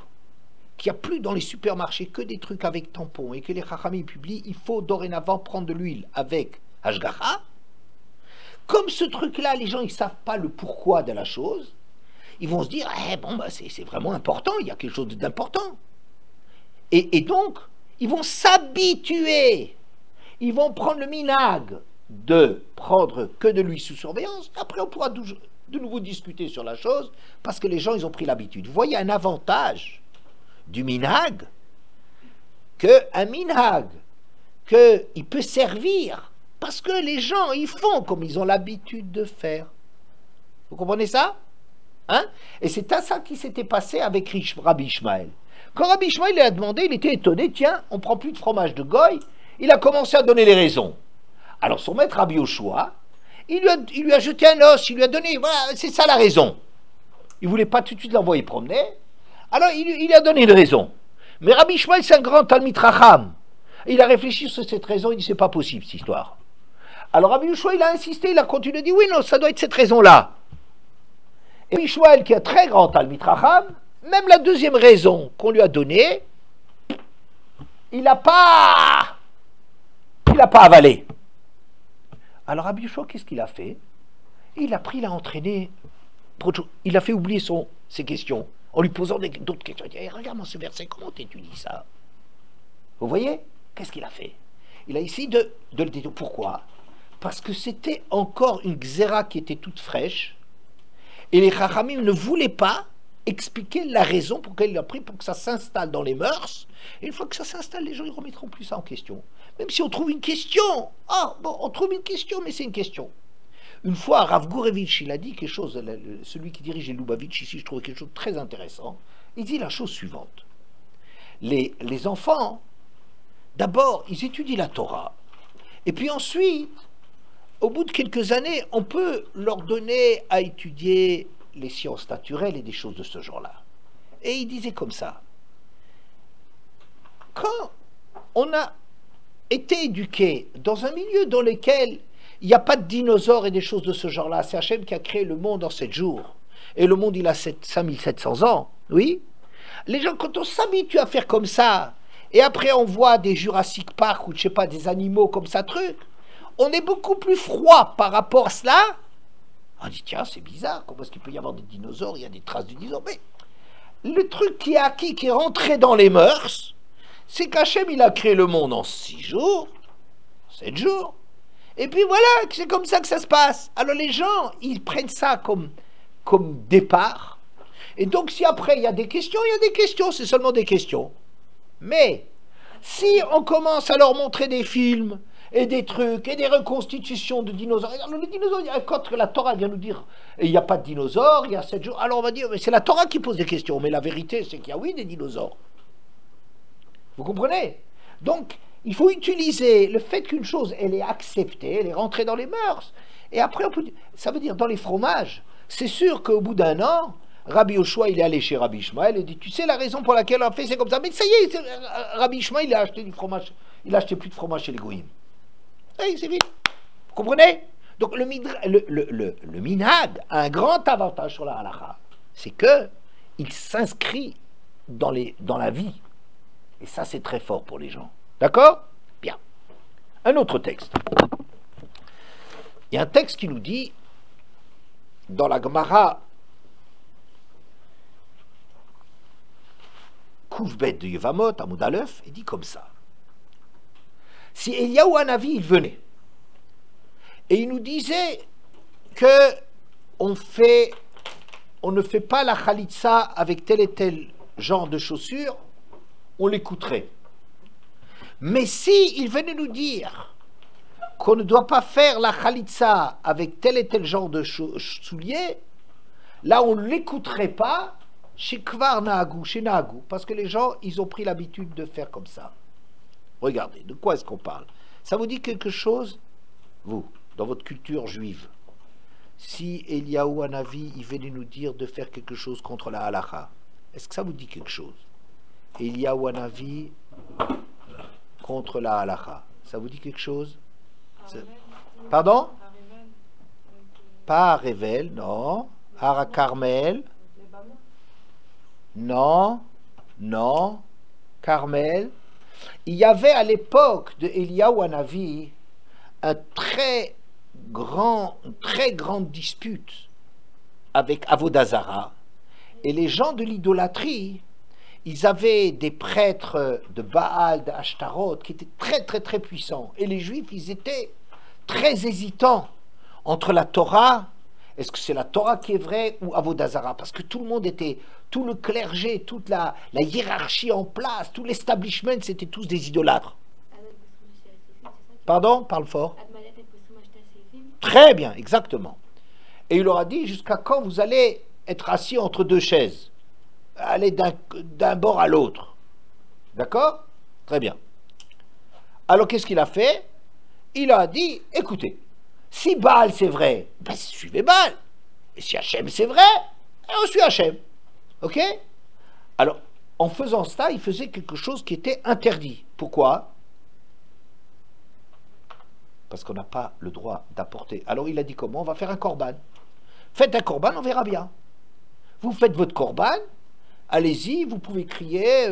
qu'il n'y a plus dans les supermarchés que des trucs avec tampons et que les chachamim publient, il faut dorénavant prendre de l'huile avec hashgacha. Comme ce truc-là, les gens ils savent pas le pourquoi de la chose, ils vont se dire c'est vraiment important, il y a quelque chose d'important. Et donc, ils vont s'habituer, ils vont prendre le minag de prendre que de l'huile sous surveillance. Après, on pourra de nouveau discuter sur la chose parce que les gens ils ont pris l'habitude. Vous voyez un avantage du minag, qu'un minag, qu'il peut servir parce que les gens, ils font comme ils ont l'habitude de faire. Vous comprenez ça? Hein? Et c'est à ça qui s'était passé avec Rabbi Ishmael. Quand Rabbi Ishmael lui a demandé, il était étonné, tiens, on prend plus de fromage de goy, il a commencé à donner les raisons. Alors son maître Rabbi Yoshua, il lui a jeté un os, il lui a donné, voilà, c'est ça la raison. Il ne voulait pas tout de suite l'envoyer promener, alors il lui a donné une raison. Mais Rabbi Ishmael, c'est un grand Talmid Racham. Il a réfléchi sur cette raison, il dit c'est pas possible cette histoire. Alors Rabbi Yoshua, il a insisté, il a continué, il a dit oui, non, ça doit être cette raison-là. Et Rabbi Ishmael, qui est un très grand Talmid Racham, même la deuxième raison qu'on lui a donnée, il n'a pas avalé. Alors Rabbi Yoshua, qu'est-ce qu'il a fait? Il a pris, il a entraîné, il a fait oublier ses questions, en lui posant d'autres questions. Il dit, hey, regarde-moi ce verset, comment t'étudies ça? Vous voyez? Qu'est-ce qu'il a fait? Il a essayé de le détruire. Pourquoi? Parce que c'était encore une xéra qui était toute fraîche, et les chachamim ne voulaient pas expliquer la raison pour laquelle il a pris, pour que ça s'installe dans les mœurs. Et une fois que ça s'installe, les gens ne remettront plus ça en question. Même si on trouve une question, on trouve une question, mais c'est une question. Une fois, Rav Gourevitch, il a dit quelque chose, celui qui dirige les Lubavitch ici, je trouvais quelque chose de très intéressant. Il dit la chose suivante. Les enfants, d'abord, ils étudient la Torah. Et puis ensuite, au bout de quelques années, on peut leur donner à étudier les sciences naturelles et des choses de ce genre-là. Et il disait comme ça. Quand on a été éduqué dans un milieu dans lequel Il n'y a pas de dinosaures et des choses de ce genre-là. C'est Hachem qui a créé le monde en 7 jours. Et le monde, il a 5700 ans. Oui. Les gens, quand on s'habitue à faire comme ça, et après on voit des Jurassic Park ou je sais pas, des animaux comme ça, truc, on est beaucoup plus froid par rapport à cela. On dit, tiens, c'est bizarre, comment est-ce qu'il peut y avoir des dinosaures? Il y a des traces de dinosaures. Mais le truc qui est acquis, qui est rentré dans les mœurs, c'est qu'Hachem, il a créé le monde en 6 jours, 7 jours. Et puis voilà, c'est comme ça que ça se passe. Alors les gens, ils prennent ça comme départ. Et donc si après il y a des questions, il y a des questions, c'est seulement des questions. Mais si on commence à leur montrer des films et des trucs et des reconstitutions de dinosaures, le dinosaure, quand la Torah vient nous dire il n'y a pas de dinosaures, il y a 7 jours, alors on va dire mais c'est la Torah qui pose des questions, mais la vérité c'est qu'il y a oui des dinosaures. Vous comprenez? Donc il faut utiliser le fait qu'une chose elle est acceptée, elle est rentrée dans les mœurs, et après ça veut dire dans les fromages, c'est sûr qu'au bout d'un an, Rabbi Yoshua, il est allé chez Rabbi Ishmael et dit, tu sais la raison pour laquelle on a fait, c'est comme ça. Mais ça y est, Rabbi Ishmael, il a acheté du fromage, il a acheté plus de fromage chez les Goïms. Oui, c'est vite. Vous comprenez? Donc le minhag a un grand avantage sur la halakha, c'est que il s'inscrit dans la vie. Et ça, c'est très fort pour les gens. D'accord? Bien. Un autre texte. Il y a un texte qui nous dit, dans la Gemara, Kouvbet de Yevamot, Amoud Aleph, il dit comme ça. Si Eliyahu Hanavi, il venait, et il nous disait que on ne fait pas la khalitsa avec tel et tel genre de chaussures, on l'écouterait. Mais si il venait nous dire qu'on ne doit pas faire la khalitsa avec tel et tel genre de souliers, là on ne l'écouterait pas, chez Kvar Nahagou, chez Nahagou, parce que les gens, ils ont pris l'habitude de faire comme ça. Regardez, de quoi est-ce qu'on parle? Ça vous dit quelque chose, vous, dans votre culture juive? Si Eliyahu Hanavi, il venait nous dire de faire quelque chose contre la halakha, est-ce que ça vous dit quelque chose? Eliyahu Hanavi contre la halakha, ça vous dit quelque chose? Pardon? Pas à Rével, non. Hara Carmel. Non, non, Carmel. Il y avait à l'époque de Eliyahu Hanavi une très grande dispute avec Avodah Zara. Et les gens de l'idolâtrie, ils avaient des prêtres de Baal, d'Ashtaroth, qui étaient très très très puissants. Et les Juifs, ils étaient très hésitants entre la Torah. Est-ce que c'est la Torah qui est vraie ou Avodah Zara? Parce que tout le monde était, tout le clergé, toute la hiérarchie en place, tout l'establishment, c'était tous des idolâtres. Pardon? Parle fort. Très bien, exactement. Et il leur a dit, jusqu'à quand vous allez être assis entre deux chaises? Aller d'un bord à l'autre. D'accord? Très bien. Alors qu'est-ce qu'il a fait? Il a dit, écoutez, si Baal c'est vrai, ben suivez Baal. Et si Hachem c'est vrai, on suit Hachem. Ok? Alors, en faisant ça, il faisait quelque chose qui était interdit. Pourquoi? Parce qu'on n'a pas le droit d'apporter. Alors il a dit comment? On va faire un korban. Faites un korban, on verra bien. Vous faites votre korban, allez-y, vous pouvez crier,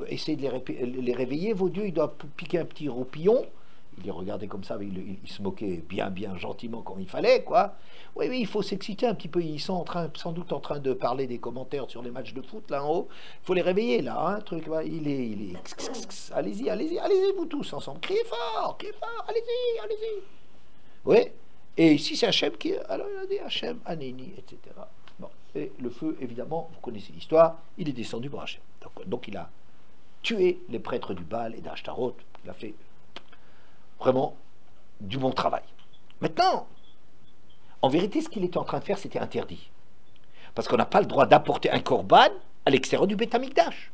essayez de les réveiller, vos dieux, ils doivent piquer un petit roupillon. Il les regardait comme ça, il se moquait bien gentiment comme il fallait, quoi. Oui, il faut s'exciter un petit peu. Ils sont sans doute en train de parler des commentaires sur les matchs de foot, là en haut. Il faut les réveiller, là, hein, truc. Il est... Allez-y, vous tous ensemble. Criez fort, allez-y. Oui. Et si c'est Hachem qui... Alors il a dit Hachem, Aneni, etc. Bon. Et le feu, évidemment, vous connaissez l'histoire, il est descendu pour Hachem. Donc il a tué les prêtres du Baal et d'Ashtaroth. Il a fait vraiment du bon travail. Maintenant, en vérité, ce qu'il était en train de faire, c'était interdit. Parce qu'on n'a pas le droit d'apporter un korban à l'extérieur du Beth Amikdash.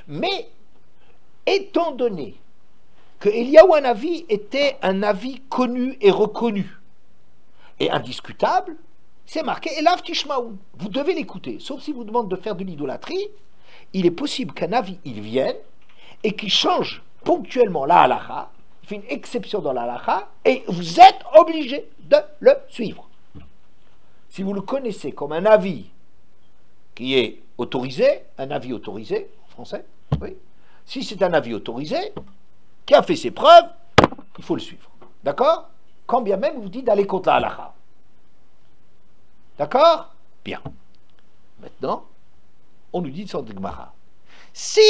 Mais, étant donné que Eliyahu Hanavi était un avis connu et reconnu, et indiscutable, c'est marqué Elav Tishmaou. Vous devez l'écouter. Sauf si vous demande de faire de l'idolâtrie, il est possible qu'un avis il vienne et qu'il change ponctuellement la halakha, il fait une exception dans la halakha, et vous êtes obligé de le suivre. Si vous le connaissez comme un avis qui est autorisé, un avis autorisé, en français, oui. Si c'est un avis autorisé, qui a fait ses preuves, il faut le suivre. D'accord? Quand bien même vous dites d'aller contre la halakha. D'accord? Bien. Maintenant, on nous dit de sorte de Gemara. Si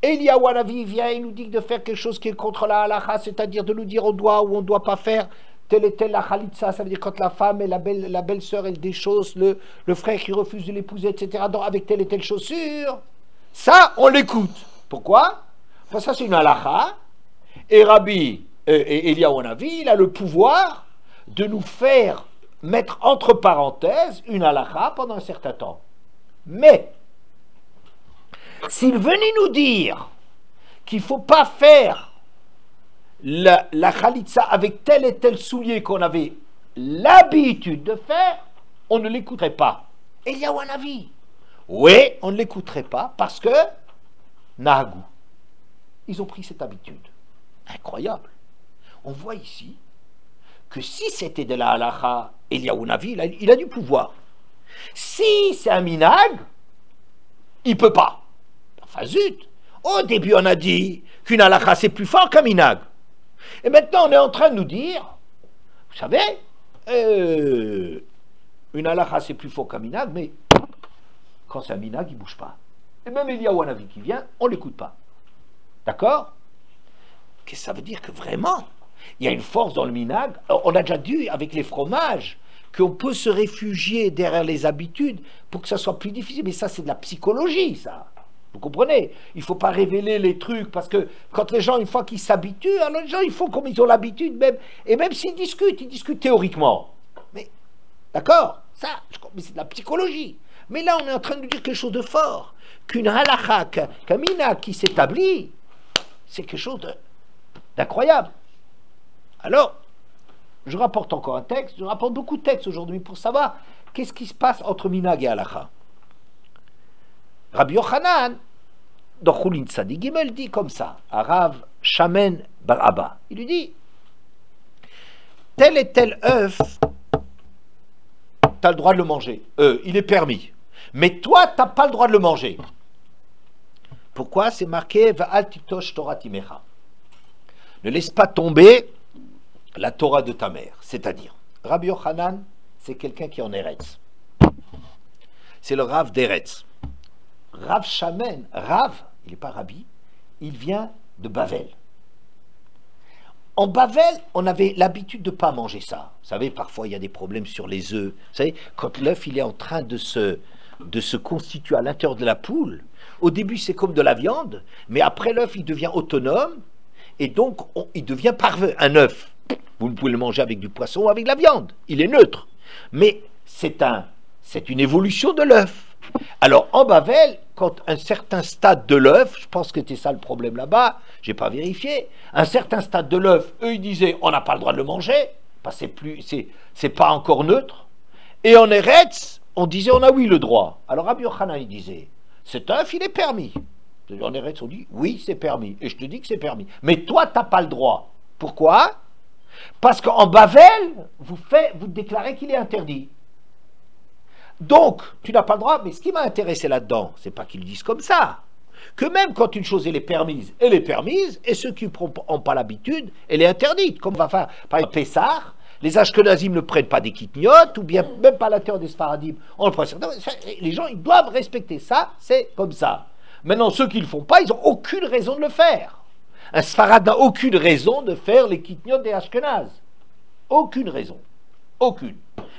Eliyahu Hanavi vient et nous dit de faire quelque chose qui est contre la halakha, c'est-à-dire de nous dire on doit ou on ne doit pas faire telle et telle la khalitsa, ça veut dire quand la femme et la belle-sœur, elle déchaussent le frère qui refuse de l'épouser, etc., avec telle et telle chaussure, ça, on l'écoute. Pourquoi? Parce que ça, c'est une halakha, et Rabbi et Eliyahu Hanavi, il a le pouvoir de nous faire mettre entre parenthèses une halakha pendant un certain temps. Mais, s'il venait nous dire qu'il ne faut pas faire la khalitsa avec tel et tel soulier qu'on avait l'habitude de faire, on ne l'écouterait pas. Eliyahu Hanavi. Oui, on ne l'écouterait pas parce que Nahagou. Ils ont pris cette habitude. Incroyable. On voit ici que si c'était de la halakha, Eliyahu Hanavi, il a du pouvoir. Si c'est un minag, il ne peut pas. Enfin zut. Au début, on a dit qu'une halakha, c'est plus fort qu'un minag. Et maintenant, on est en train de nous dire, vous savez, une halakha, c'est plus fort qu'un minag, mais quand c'est un minag, il ne bouge pas. Et même Eliyahu Hanavi qui vient, on ne l'écoute pas. D'accord? Qu'est-ce que ça veut dire? Que vraiment, il y a une force dans le minag. On a déjà dit avec les fromages qu'on peut se réfugier derrière les habitudes pour que ça soit plus difficile. Mais ça, c'est de la psychologie, ça. Vous comprenez? Il ne faut pas révéler les trucs, parce que quand les gens, une fois qu'ils s'habituent, alors les gens, ils font comme ils ont l'habitude, même, et même s'ils discutent, ils discutent théoriquement. Mais, d'accord? Ça, mais c'est de la psychologie. Mais là, on est en train de dire quelque chose de fort. Qu'une halakha, qu'un minag qui s'établit, c'est quelque chose d'incroyable. Alors, je rapporte encore un texte, je rapporte beaucoup de textes aujourd'hui pour savoir qu'est-ce qui se passe entre minag et halakha. Rabbi Yochanan, dans Chulin Tzadik Gimel, dit comme ça, à Rav Shamen Bar Abba. Il lui dit, tel et tel œuf, tu as le droit de le manger. Il est permis. Mais toi, tu n'as pas le droit de le manger. Pourquoi? C'est marqué Va'al titosh Torah timecha. Ne laisse pas tomber la Torah de ta mère. C'est-à-dire, Rabbi Yochanan, c'est quelqu'un qui est en Eretz. C'est le Rav d'Eretz. Rav Shamen, Rav, il n'est pas Rabbi, il vient de Bavel. En Bavel, on avait l'habitude de ne pas manger ça. Vous savez, parfois il y a des problèmes sur les œufs. Vous savez, quand l'œuf il est en train de se constituer à l'intérieur de la poule, au début c'est comme de la viande, mais après l'œuf il devient autonome, et donc il devient parfait. Un œuf, vous ne pouvez le manger avec du poisson ou avec de la viande, il est neutre. Mais c'est une évolution de l'œuf. Alors en Bavel, quand un certain stade de l'œuf, je pense que c'était ça le problème là-bas, j'ai pas vérifié, un certain stade de l'œuf, eux ils disaient on n'a pas le droit de le manger, parce que c'est pas encore neutre. Et en Eretz, on disait on a oui le droit. Alors Rabbi Yochanan il disait cet œuf il est permis. En Eretz on dit oui c'est permis, et je te dis que c'est permis. Mais toi t'as pas le droit. Pourquoi? Parce qu'en Bavel, vous déclarez qu'il est interdit. Donc, tu n'as pas le droit, mais ce qui m'a intéressé là-dedans, c'est pas qu'ils disent comme ça, que même quand une chose elle est permise, et ceux qui n'ont pas l'habitude, elle est interdite. Comme on va faire, par exemple, Pessah, les Ashkenazim ne prennent pas des kitniotes, ou bien même pas la terre des Sfaradim, on le prend. Les gens, ils doivent respecter ça, c'est comme ça. Maintenant, ceux qui ne le font pas, ils n'ont aucune raison de le faire. Un Sfarad n'a aucune raison de faire les kitniotes des Ashkenaz. Aucune raison. Aucune.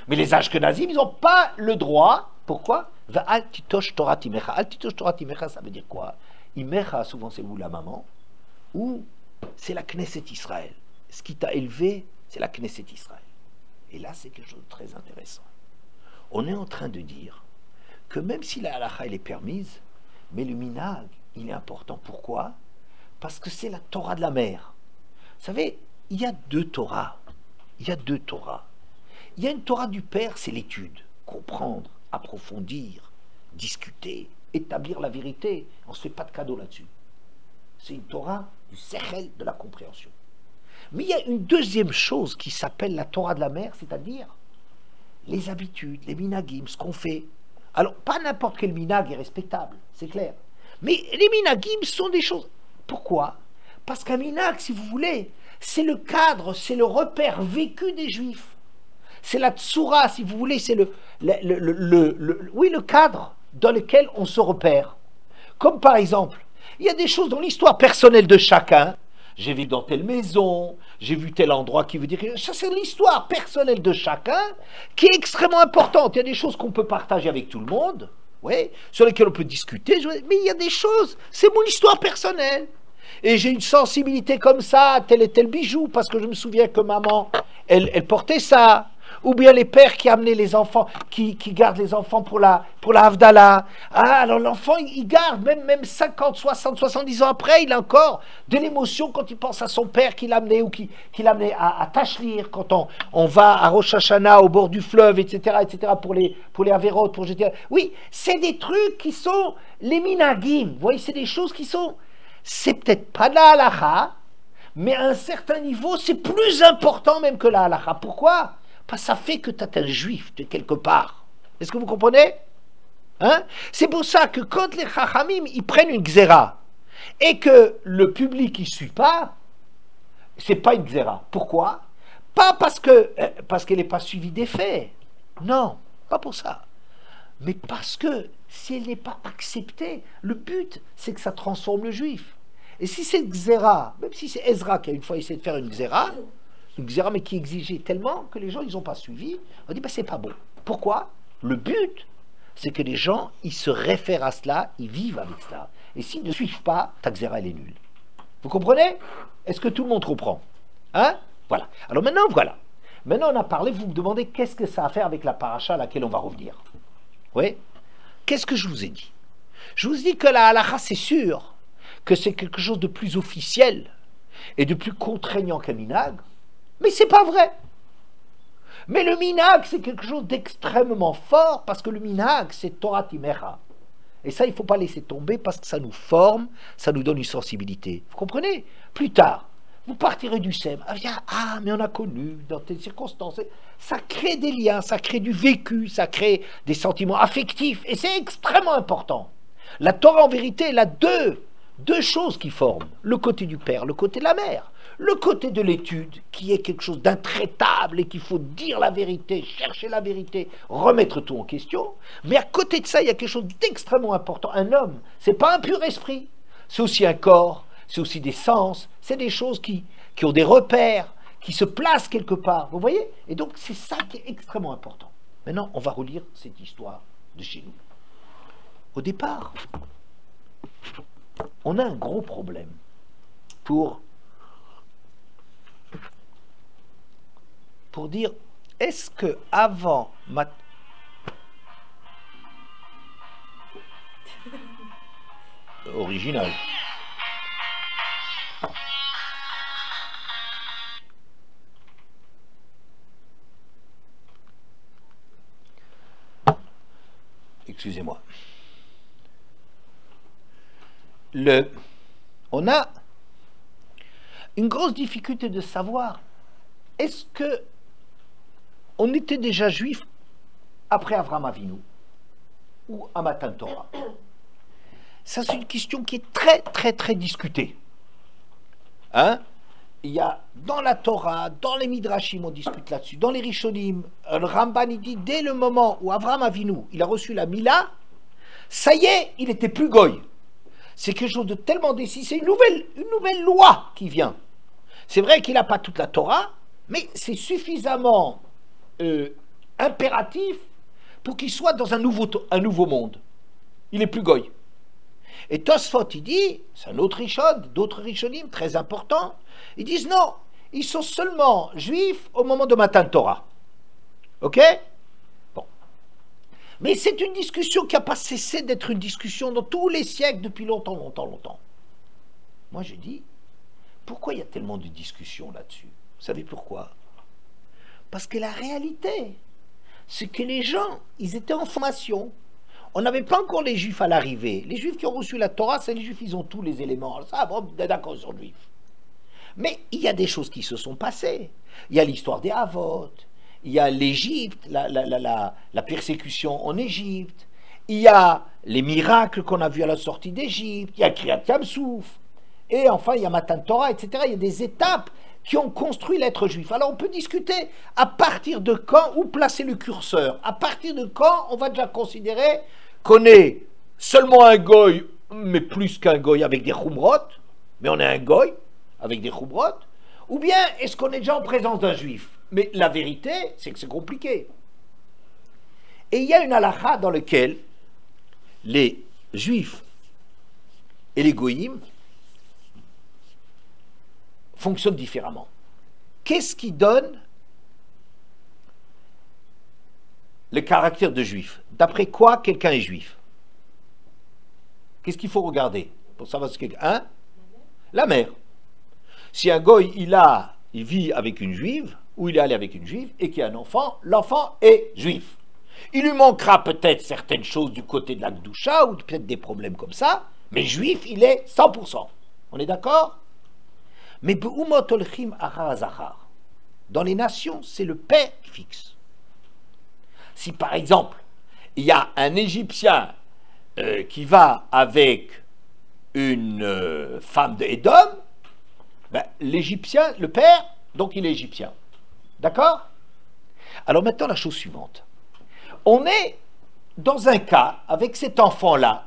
Mais les Ashkenazim, ils n'ont pas le droit. Pourquoi? Al titosh Torah timecha. Al titosh Torah timecha, ça veut dire quoi? Imecha, souvent c'est vous la maman, ou c'est la Knesset Israël. Ce qui t'a élevé, c'est la Knesset Israël. Et là, c'est quelque chose de très intéressant. On est en train de dire que même si la halakha elle est permise, mais le minag, il est important. Pourquoi? Parce que c'est la Torah de la mère. Vous savez, il y a deux Torahs. Il y a deux Torahs. Il y a une Torah du Père, c'est l'étude, comprendre, approfondir, discuter, établir la vérité. On ne se fait pas de cadeau là-dessus. C'est une Torah du sechel, de la compréhension. Mais il y a une deuxième chose qui s'appelle la Torah de la mer, c'est-à-dire les habitudes, les minagim, ce qu'on fait. Alors, pas n'importe quel minag est respectable, c'est clair. Mais les minagim sont des choses... Pourquoi? Parce qu'un minag, si vous voulez, c'est le cadre, c'est le repère vécu des Juifs. C'est la tsura, si vous voulez, c'est le cadre dans lequel on se repère. Comme par exemple, il y a des choses dans l'histoire personnelle de chacun. J'ai vécu dans telle maison, j'ai vu tel endroit qui veut dire... Ça, c'est l'histoire personnelle de chacun qui est extrêmement importante. Il y a des choses qu'on peut partager avec tout le monde, oui, sur lesquelles on peut discuter, mais il y a des choses, c'est mon histoire personnelle. Et j'ai une sensibilité comme ça à tel et tel bijou, parce que je me souviens que maman, elle portait ça. Ou bien les pères qui amenaient les enfants, qui gardent les enfants pour la Havdalah. Ah, alors l'enfant, il garde, même 50, 60, 70 ans après, il a encore de l'émotion quand il pense à son père qui l'amenait, ou qui l'amenait à Tachlir, quand on va à Rosh Hashanah, au bord du fleuve, etc., pour les Averot, pour jeter... Oui, c'est des trucs qui sont les minagim. Vous voyez, c'est des choses qui sont... C'est peut-être pas de la halakha, mais à un certain niveau, c'est plus important même que la halakha. Pourquoi? Parce que ça fait que tu es un juif de quelque part. Est-ce que vous comprenez? Hein? C'est pour ça que quand les chachamim, ils prennent une gzera, et que le public ne suit pas, c'est pas une gzera. Pourquoi? Pas parce qu'elle n'est pas suivie des faits. Non, pas pour ça. Mais parce que si elle n'est pas acceptée, le but, c'est que ça transforme le juif. Et si c'est gzera, même si c'est Ezra qui a une fois essayé de faire une gzera mais qui exigeait tellement que les gens, ils n'ont pas suivi, on dit, c'est pas bon. Pourquoi? Le but, c'est que les gens, ils se réfèrent à cela, ils vivent avec cela. Et s'ils ne suivent pas, ta gzera, elle est nulle. Vous comprenez? Est-ce que tout le monde comprend? Hein? Voilà. Alors maintenant, voilà. Maintenant, on a parlé, vous me demandez qu'est-ce que ça a à faire avec la paracha à laquelle on va revenir. Oui? Qu'est-ce que je vous ai dit? Je vous ai dit que la halakha, c'est sûr que c'est quelque chose de plus officiel et de plus contraignant qu'un minag, mais c'est pas vrai. Mais le minag, c'est quelque chose d'extrêmement fort, parce que le minag, c'est Torah Timecha. Et ça, il ne faut pas laisser tomber, parce que ça nous forme, ça nous donne une sensibilité. Vous comprenez? Plus tard, vous partirez du SEM. Mais on a connu dans telles circonstances. Ça crée des liens, ça crée du vécu, ça crée des sentiments affectifs. Et c'est extrêmement important. La Torah, en vérité, elle a deux choses qui forment. Le côté du père, le côté de la mère. Le côté de l'étude, qui est quelque chose d'intraitable et qu'il faut dire la vérité, chercher la vérité, remettre tout en question. Mais à côté de ça, il y a quelque chose d'extrêmement important. Un homme, c'est pas un pur esprit. C'est aussi un corps, c'est aussi des sens, c'est des choses qui ont des repères, qui se placent quelque part. Vous voyez? Et donc, c'est ça qui est extrêmement important. Maintenant, on va relire cette histoire de chez nous. Au départ, on a un gros problème pour dire, est-ce que avant original. Excusez-moi. On a une grosse difficulté de savoir, est-ce que on était déjà juif après Avraham Avinu ou à Matan Torah? Ça, c'est une question qui est très, très, très discutée. Hein? Il y a dans la Torah, dans les Midrashim, on discute là-dessus, dans les Rishonim, le Ramban, il dit, dès le moment où Avraham Avinu, il a reçu la Mila, ça y est, il n'était plus goy. C'est quelque chose de tellement décisif, c'est une nouvelle loi qui vient. C'est vrai qu'il n'a pas toute la Torah, mais c'est suffisamment impératif pour qu'il soit dans un nouveau monde. Il est plus goy. Et Tosfot, il dit, c'est un autre Rishon, d'autres Rishonim très importants, ils disent non, ils sont seulement juifs au moment de Matan Torah. Ok? Bon. Mais c'est une discussion qui n'a pas cessé d'être une discussion dans tous les siècles depuis longtemps, longtemps, longtemps. Moi, je dis, pourquoi il y a tellement de discussions là-dessus? Vous savez pourquoi? Parce que la réalité, c'est que les gens, ils étaient en formation. On n'avait pas encore les Juifs à l'arrivée. Les Juifs qui ont reçu la Torah, c'est les Juifs, ils ont tous les éléments. Ça, bon, d'accord sur le Juif. Mais il y a des choses qui se sont passées. Il y a l'histoire des Havot, il y a l'Égypte, la persécution en Égypte, il y a les miracles qu'on a vus à la sortie d'Égypte, il y a Kriyat Yam-Souf, et enfin il y a Matan Torah, etc. Il y a des étapes qui ont construit l'être juif. Alors on peut discuter à partir de quand, où placer le curseur, à partir de quand on va déjà considérer qu'on est seulement un goy, mais plus qu'un goy avec des chumrot, mais on est un goy avec des chumrot, ou bien est-ce qu'on est déjà en présence d'un juif? Mais la vérité, c'est que c'est compliqué. Et il y a une halakha dans laquelle les juifs et les goïms fonctionnent différemment. Qu'est-ce qui donne le caractère de juif? D'après quoi quelqu'un est juif? Qu'est-ce qu'il faut regarder pour savoir ce qu'est un? La mère. Si un goy il vit avec une juive, ou il est allé avec une juive, et qu'il y a un enfant, l'enfant est juif. Il lui manquera peut-être certaines choses du côté de la Gdoucha, ou peut-être des problèmes comme ça, mais juif, il est 100%. On est d'accord? Mais dans les nations, c'est le père qui fixe. Si par exemple, il y a un Égyptien qui va avec une femme d'Édom, ben, l'Égyptien, le père, donc il est égyptien. D'accord? Alors maintenant, la chose suivante. On est dans un cas, avec cet enfant-là,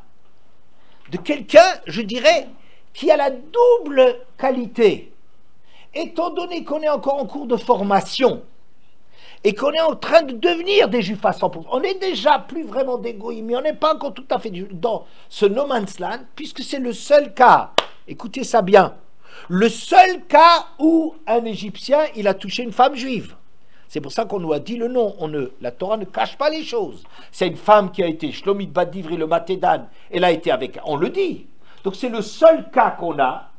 de quelqu'un, je dirais, qui a la double qualité. Étant donné qu'on est encore en cours de formation, et qu'on est en train de devenir des juifs à 100%, on n'est déjà plus vraiment des goïms, mais on n'est pas encore tout à fait dans ce no man's land, puisque c'est le seul cas, écoutez ça bien, le seul cas où un Égyptien, il a touché une femme juive. C'est pour ça qu'on nous a dit le nom. La Torah ne cache pas les choses. C'est une femme qui a été Shlomit Bat Divri le Matédan, elle a été avec, on le dit. Donc c'est le seul cas qu'on a,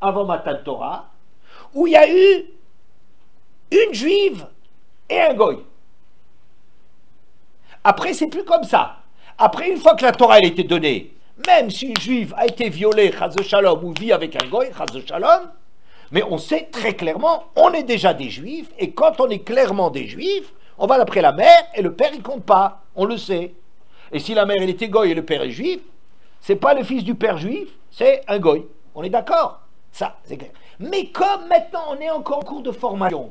avant Matan Torah, où il y a eu une juive et un goy. Après, c'est plus comme ça. Après, une fois que la Torah elle a été donnée, même si une juive a été violée, chas shalom, ou vit avec un goy, chas shalom, mais on sait très clairement, on est déjà des juifs, et quand on est clairement des juifs, on va d'après la mère, et le père il compte pas, on le sait. Et si la mère elle était goy et le père est juif, c'est pas le fils du père juif, c'est un goy. On est d'accord? Ça, c'est clair. Mais comme maintenant on est encore en cours de formation,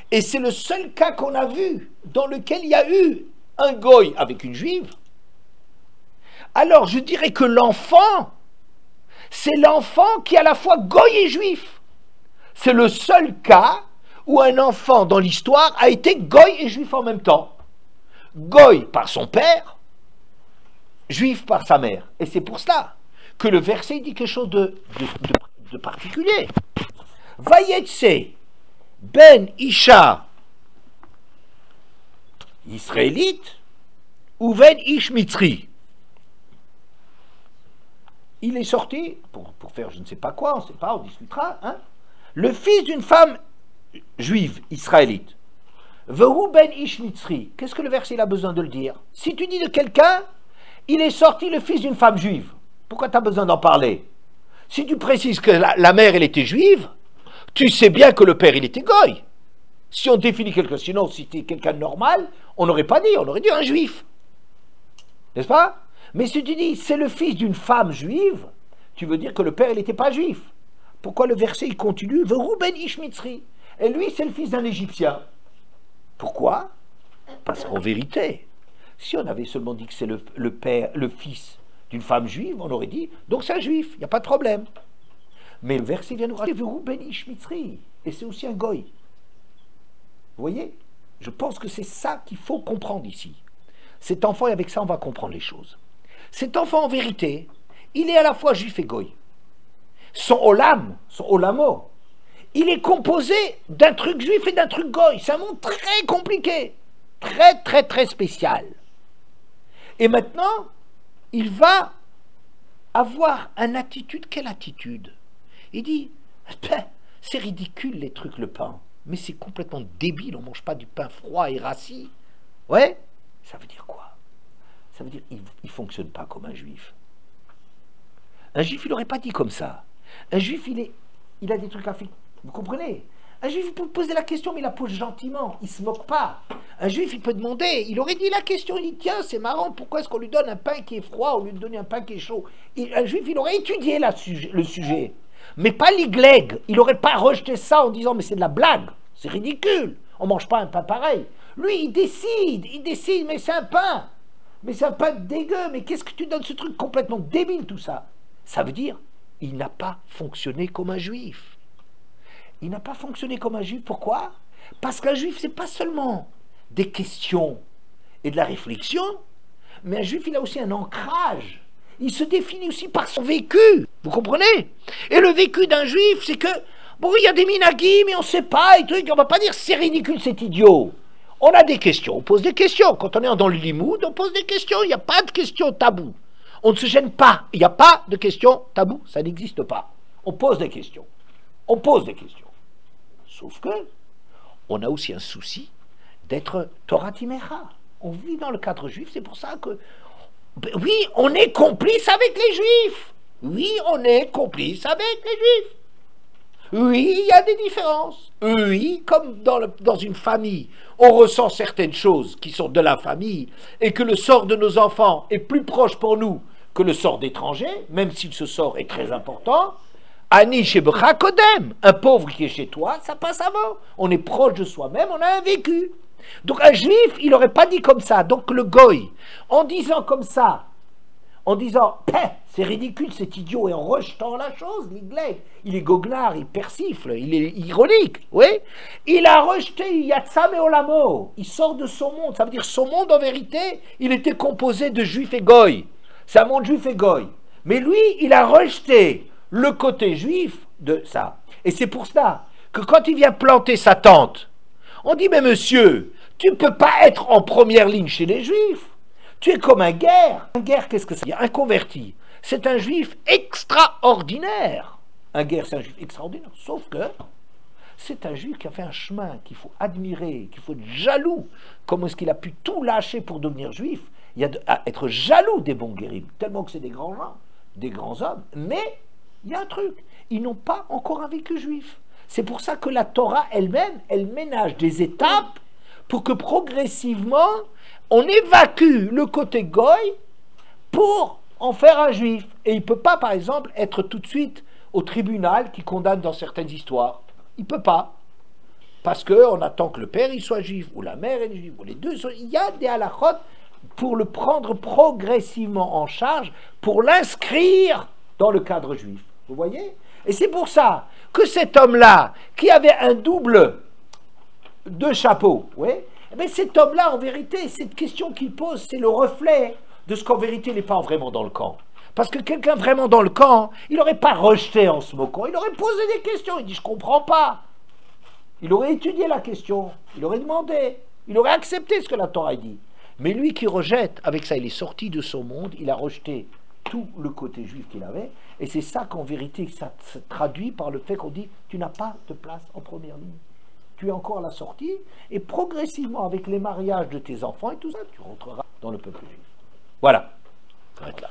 et c'est le seul cas qu'on a vu dans lequel il y a eu un goy avec une juive, alors je dirais que l'enfant, c'est l'enfant qui est à la fois goy et juif. C'est le seul cas où un enfant dans l'histoire a été goy et juif en même temps. Goy par son père, juif par sa mère. Et c'est pour cela que le verset dit quelque chose de particulier. Vayetse ben Isha israélite ou ben Ish Mitzri. Il est sorti, pour faire je ne sais pas quoi, on ne sait pas, on discutera, hein, le fils d'une femme juive, israélite. Vehu ben Ish Mitzri. Qu'est-ce que le verset a besoin de le dire? Si tu dis de quelqu'un, il est sorti le fils d'une femme juive, pourquoi tu as besoin d'en parler? Si tu précises que la mère, elle était juive, tu sais bien que le père, il était goy. Si on définit quelqu'un, sinon, si c'était quelqu'un de normal, on n'aurait pas dit, on aurait dit un juif. N'est-ce pas? Mais si tu dis, c'est le fils d'une femme juive, tu veux dire que le père, il n'était pas juif. Pourquoi le verset, il continue? Vehu ben Ish Mitzri. Et lui, c'est le fils d'un Égyptien. Pourquoi? Parce qu'en vérité, si on avait seulement dit que c'est le père, le fils d'une femme juive, on aurait dit, donc c'est un juif, il n'y a pas de problème. Mais le verset vient nous rappeler, Vehu ben Ish Mitzri. Et c'est aussi un goy. Vous voyez? Je pense que c'est ça qu'il faut comprendre ici. Cet enfant, et avec ça, on va comprendre les choses. Cet enfant, en vérité, il est à la fois juif et goy. Son olam, son olamo, il est composé d'un truc juif et d'un truc goy. C'est un monde très compliqué, très, très, très spécial. Et maintenant, il va avoir une attitude. Quelle attitude? Il dit, c'est ridicule les trucs, le pain, mais c'est complètement débile, on ne mange pas du pain froid et rassis. Ouais, ça veut dire quoi? Ça veut dire qu'il ne fonctionne pas comme un juif. Un juif, il n'aurait pas dit comme ça. Un juif, il a des trucs à faire. Vous comprenez? Un juif, il peut poser la question, mais il la pose gentiment. Il ne se moque pas. Un juif, il peut demander. Il aurait dit la question. Il dit, tiens, c'est marrant, pourquoi est-ce qu'on lui donne un pain qui est froid au lieu de donner un pain qui est chaud? Un juif, il aurait étudié le sujet. Mais pas l'igleg. Il n'aurait pas rejeté ça en disant, mais c'est de la blague. C'est ridicule. On ne mange pas un pain pareil. Lui, il décide, mais c'est un pain. Mais c'est un pain dégueu. Mais qu'est-ce que tu donnes ce truc complètement débile, tout ça? Ça veut dire, il n'a pas fonctionné comme un juif. Il n'a pas fonctionné comme un juif. Pourquoi? Parce qu'un juif, c'est pas seulement des questions et de la réflexion, mais un juif, il a aussi un ancrage. Il se définit aussi par son vécu. Vous comprenez? Et le vécu d'un juif, c'est que, bon, il y a des minagim, mais on ne sait pas, et trucs, on ne va pas dire c'est ridicule, c'est idiot. On a des questions, on pose des questions. Quand on est dans le limoud, on pose des questions. Il n'y a pas de questions taboues. On ne se gêne pas. Il n'y a pas de questions taboues. Ça n'existe pas. On pose des questions. On pose des questions. Sauf que, on a aussi un souci d'être Torah Timecha. On vit dans le cadre juif, c'est pour ça que, oui, on est complice avec les juifs. Oui, on est complice avec les juifs. Oui, il y a des différences. Oui, comme dans une famille, on ressent certaines choses qui sont de la famille et que le sort de nos enfants est plus proche pour nous que le sort d'étrangers, même si ce sort est très important. Ani shebecha kodem, un pauvre qui est chez toi, ça passe avant. On est proche de soi-même, on a un vécu. Donc un juif, il n'aurait pas dit comme ça. Donc le goy, en disant comme ça, en disant « c'est ridicule, c'est idiot » et en rejetant la chose, l'igleg, il est goguenard, il persifle, il est ironique, oui. Il a rejeté Yatsa Meolamo, il sort de son monde, ça veut dire son monde en vérité, il était composé de juifs et goy. C'est un monde juif et goy. Mais lui, il a rejeté le côté juif de ça. Et c'est pour cela que quand il vient planter sa tente, on dit « mais monsieur, tu ne peux pas être en première ligne chez les juifs. Tu es comme un guerre. Un guerre, qu'est-ce que ça veut dire? Un converti. C'est un juif extraordinaire. Un guerre, c'est un juif extraordinaire. Sauf que c'est un juif qui a fait un chemin qu'il faut admirer, qu'il faut être jaloux. Comment est-ce qu'il a pu tout lâcher pour devenir juif? Il y a à être jaloux des bons guérim, tellement que c'est des grands gens, des grands hommes. Mais il y a un truc. Ils n'ont pas encore un vécu juif. C'est pour ça que la Torah elle-même, elle ménage des étapes pour que progressivement, on évacue le côté goy pour en faire un juif. Et il ne peut pas, par exemple, être tout de suite au tribunal qui condamne dans certaines histoires. Il ne peut pas. Parce qu'on attend que le père il soit juif, ou la mère est juive, ou les deux. Il y a des halakhot pour le prendre progressivement en charge, pour l'inscrire dans le cadre juif. Vous voyez? Et c'est pour ça que cet homme-là, qui avait un double de chapeau, oui, mais cet homme-là, en vérité, cette question qu'il pose, c'est le reflet de ce qu'en vérité il n'est pas vraiment dans le camp. Parce que quelqu'un vraiment dans le camp, il n'aurait pas rejeté en se moquant, il aurait posé des questions, il dit « je ne comprends pas ». Il aurait étudié la question, il aurait demandé, il aurait accepté ce que la Torah dit. Mais lui qui rejette, avec ça, il est sorti de son monde, il a rejeté tout le côté juif qu'il avait, et c'est ça qu'en vérité, ça se traduit par le fait qu'on dit « tu n'as pas de place en première ligne ». Tu es encore à la sortie, et progressivement, avec les mariages de tes enfants et tout ça, tu rentreras dans le peuple juif. Voilà. Arrête là.